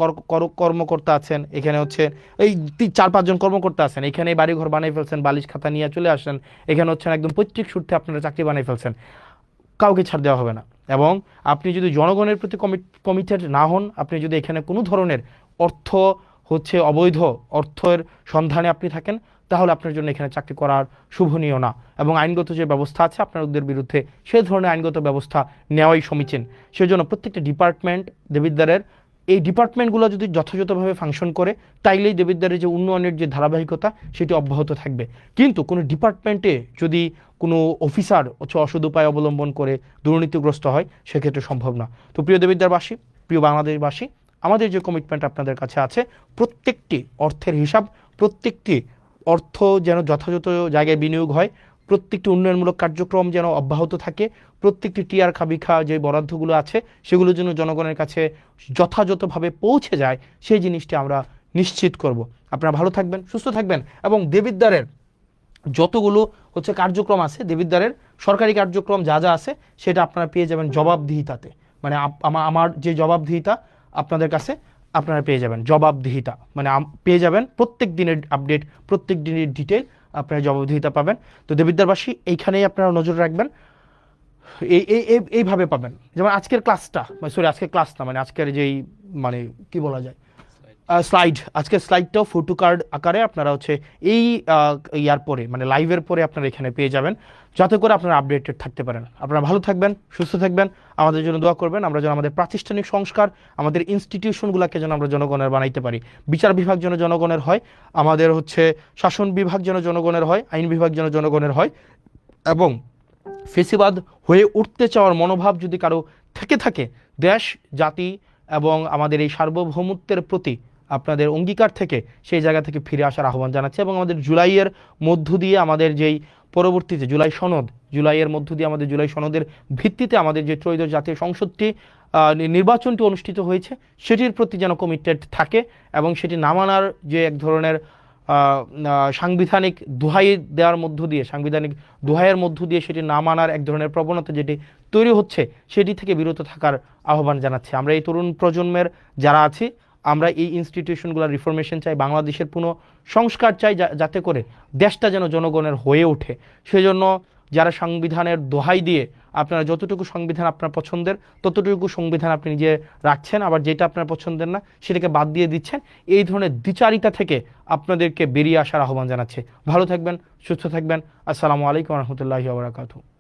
কর্মকর্তা আছেন, এখানে হচ্ছে এই 4-5 জন কর্মকর্তা আছেন, এখানে বাড়িঘর বানিয়ে ফেলছেন, বালিশ খাতা নিয়ে চলে আসেন, এখানে হচ্ছেন একদম পৈতৃক সূত্রে আপনারা চাকরি বানিয়ে ফেলছেন, কাউকে ছাড় দেওয়া হবে না। এবং আপনি যদি জনগণের প্রতি কমিটেড না হন, আপনি যদি এখানে কোনো ধরনের অর্থ হচ্ছে অবৈধ অর্থের সন্ধানে আপনি থাকেন, তাহলে আপনার জন্য এখানে চাকরি করার শুভনীয় না। এবং আইনগত যে ব্যবস্থা আছে আপনাদের বিরুদ্ধে, সেই ধরনের আইনগত ব্যবস্থা নেওয়াই সমীচীন। সেজন্য প্রত্যেকটা ডিপার্টমেন্ট দেবিদ্বারের, এই ডিপার্টমেন্টগুলো যদি যথাযথভাবে ফাংশন করে, তাইলেই দেবিদ্বারের যে উন্নয়নের যে ধারাবাহিকতা সেটি অব্যাহত থাকবে। কিন্তু কোনো ডিপার্টমেন্টে যদি কোনো অফিসার হচ্ছে অসৎ উপায় অবলম্বন করে দুর্নীতিগ্রস্ত হয়, সেক্ষেত্রে সম্ভব না। তো প্রিয় দেবিদ্বারবাসী, প্রিয় বাংলাদেশবাসী, আমাদের যে কমিটমেন্ট আপনাদের কাছে আছে, প্রত্যেকটি অর্থের হিসাব, প্রত্যেকটি অর্থ যেন যথাযথ জায়গায় বিনিয়োগ হয়, প্রত্যেকটি উন্নয়নমূলক কার্যক্রম যেন অব্যাহত থাকে, প্রত্যেকটি টিআর খাবিখা যে বরাদ্দগুলো আছে সেগুলো যেন জনগণের কাছে যথাযথভাবে পৌঁছে যায়, সেই জিনিসটি আমরা নিশ্চিত করব। আপনারা ভালো থাকবেন, সুস্থ থাকবেন, এবং দেবিদ্বারের যতগুলো হচ্ছে কার্যক্রম আছে, দেবিদ্বারের সরকারি কার্যক্রম যা যা আছে, সেটা আপনারা পেয়ে যাবেন জবাবদিহিতাতে। মানে আমার যে জবাবদিহিতা আপনাদের কাছে আপনারা পেয়ে যাবেন, জবাবদিহিতা মানে পেয়ে যাবেন প্রত্যেক দিনের আপডেট, প্রত্যেক দিনের ডিটেল আপনারা জবাবদিহিতা পাবেন। তো দেবিদ্বারবাসী, এইখানেই আপনারা নজর রাখবেন। এইভাবে পাবেন। যেমন আজকের ক্লাসটা, সরি আজকের ক্লাস না, মানে আজকের যেই মানে কি বলা যায় স্লাইড, আজকের স্লাইডটাও ফটো কার্ড আকারে আপনারা হচ্ছে এই ইয়ার পরে মানে লাইভের পরে আপনারা এখানে পেয়ে যাবেন, যাতে করে আপনারা আপডেটেড থাকতে পারেন। আপনারা ভালো থাকবেন, সুস্থ থাকবেন, আমাদের জন্য দোয়া করবেন। আমরা যেন আমাদের প্রাতিষ্ঠানিক সংস্কার, আমাদের ইনস্টিটিউশনগুলোকে যেন আমরা জনগণের বানাইতে পারি। বিচার বিভাগ যেন জনগণের হয়, আমাদের হচ্ছে শাসন বিভাগ যেন জনগণের হয়, আইন বিভাগ যেন জনগণের হয়, এবং ফেসিবাদ হয়ে উঠতে চাওয়ার মনোভাব যদি কারো থেকে থাকে, দেশ জাতি এবং আমাদের এই সার্বভৌমত্বের প্রতি আপনাদের অঙ্গীকার থেকে সেই জায়গা থেকে ফিরে আসার আহ্বান জানাচ্ছে। এবং আমাদের জুলাইয়ের মধ্য দিয়ে আমাদের যেই পরবর্তীতে জুলাইয়ের মধ্য দিয়ে আমাদের জুলাই সনদের ভিত্তিতে আমাদের যে ত্রয়োদশ জাতীয় সংসদটি নির্বাচনটি অনুষ্ঠিত হয়েছে, সেটির প্রতি যেন কমিটেড থাকে এবং সেটি না মানার যে এক ধরনের সাংবিধানিক দোহাই দেওয়ার মধ্য দিয়ে, সাংবিধানিক দোহাইয়ের মধ্য দিয়ে সেটি না মানার এক ধরনের প্রবণতা যেটি তৈরি হচ্ছে, সেটি থেকে বিরত থাকার আহ্বান জানাচ্ছি। আমরা এই তরুণ প্রজন্মের যারা আছি, আমরা এই ইনস্টিটিউশনগুলোর রিফরমেশন চাই, বাংলাদেশের পুনঃ সংস্কার চাই, যাতে করে দেশটা যেন জনগণের হয়ে ওঠে। সেজন্য যারা সংবিধানের দোহাই দিয়ে আপনারা যতটুকু সংবিধান আপনার পছন্দের ততটুকু সংবিধান আপনি নিজে রাখছেন, আবার যেটা আপনার পছন্দের না সেটাকে বাদ দিয়ে দিচ্ছেন, এই ধরনের দ্বিচারিতা থেকে আপনাদেরকে বেরিয়ে আসার আহ্বান জানাচ্ছে। ভালো থাকবেন, সুস্থ থাকবেন। আসসালামু আলাইকুম রহমতুল্লাহি ওয়া বারাকাতুহু।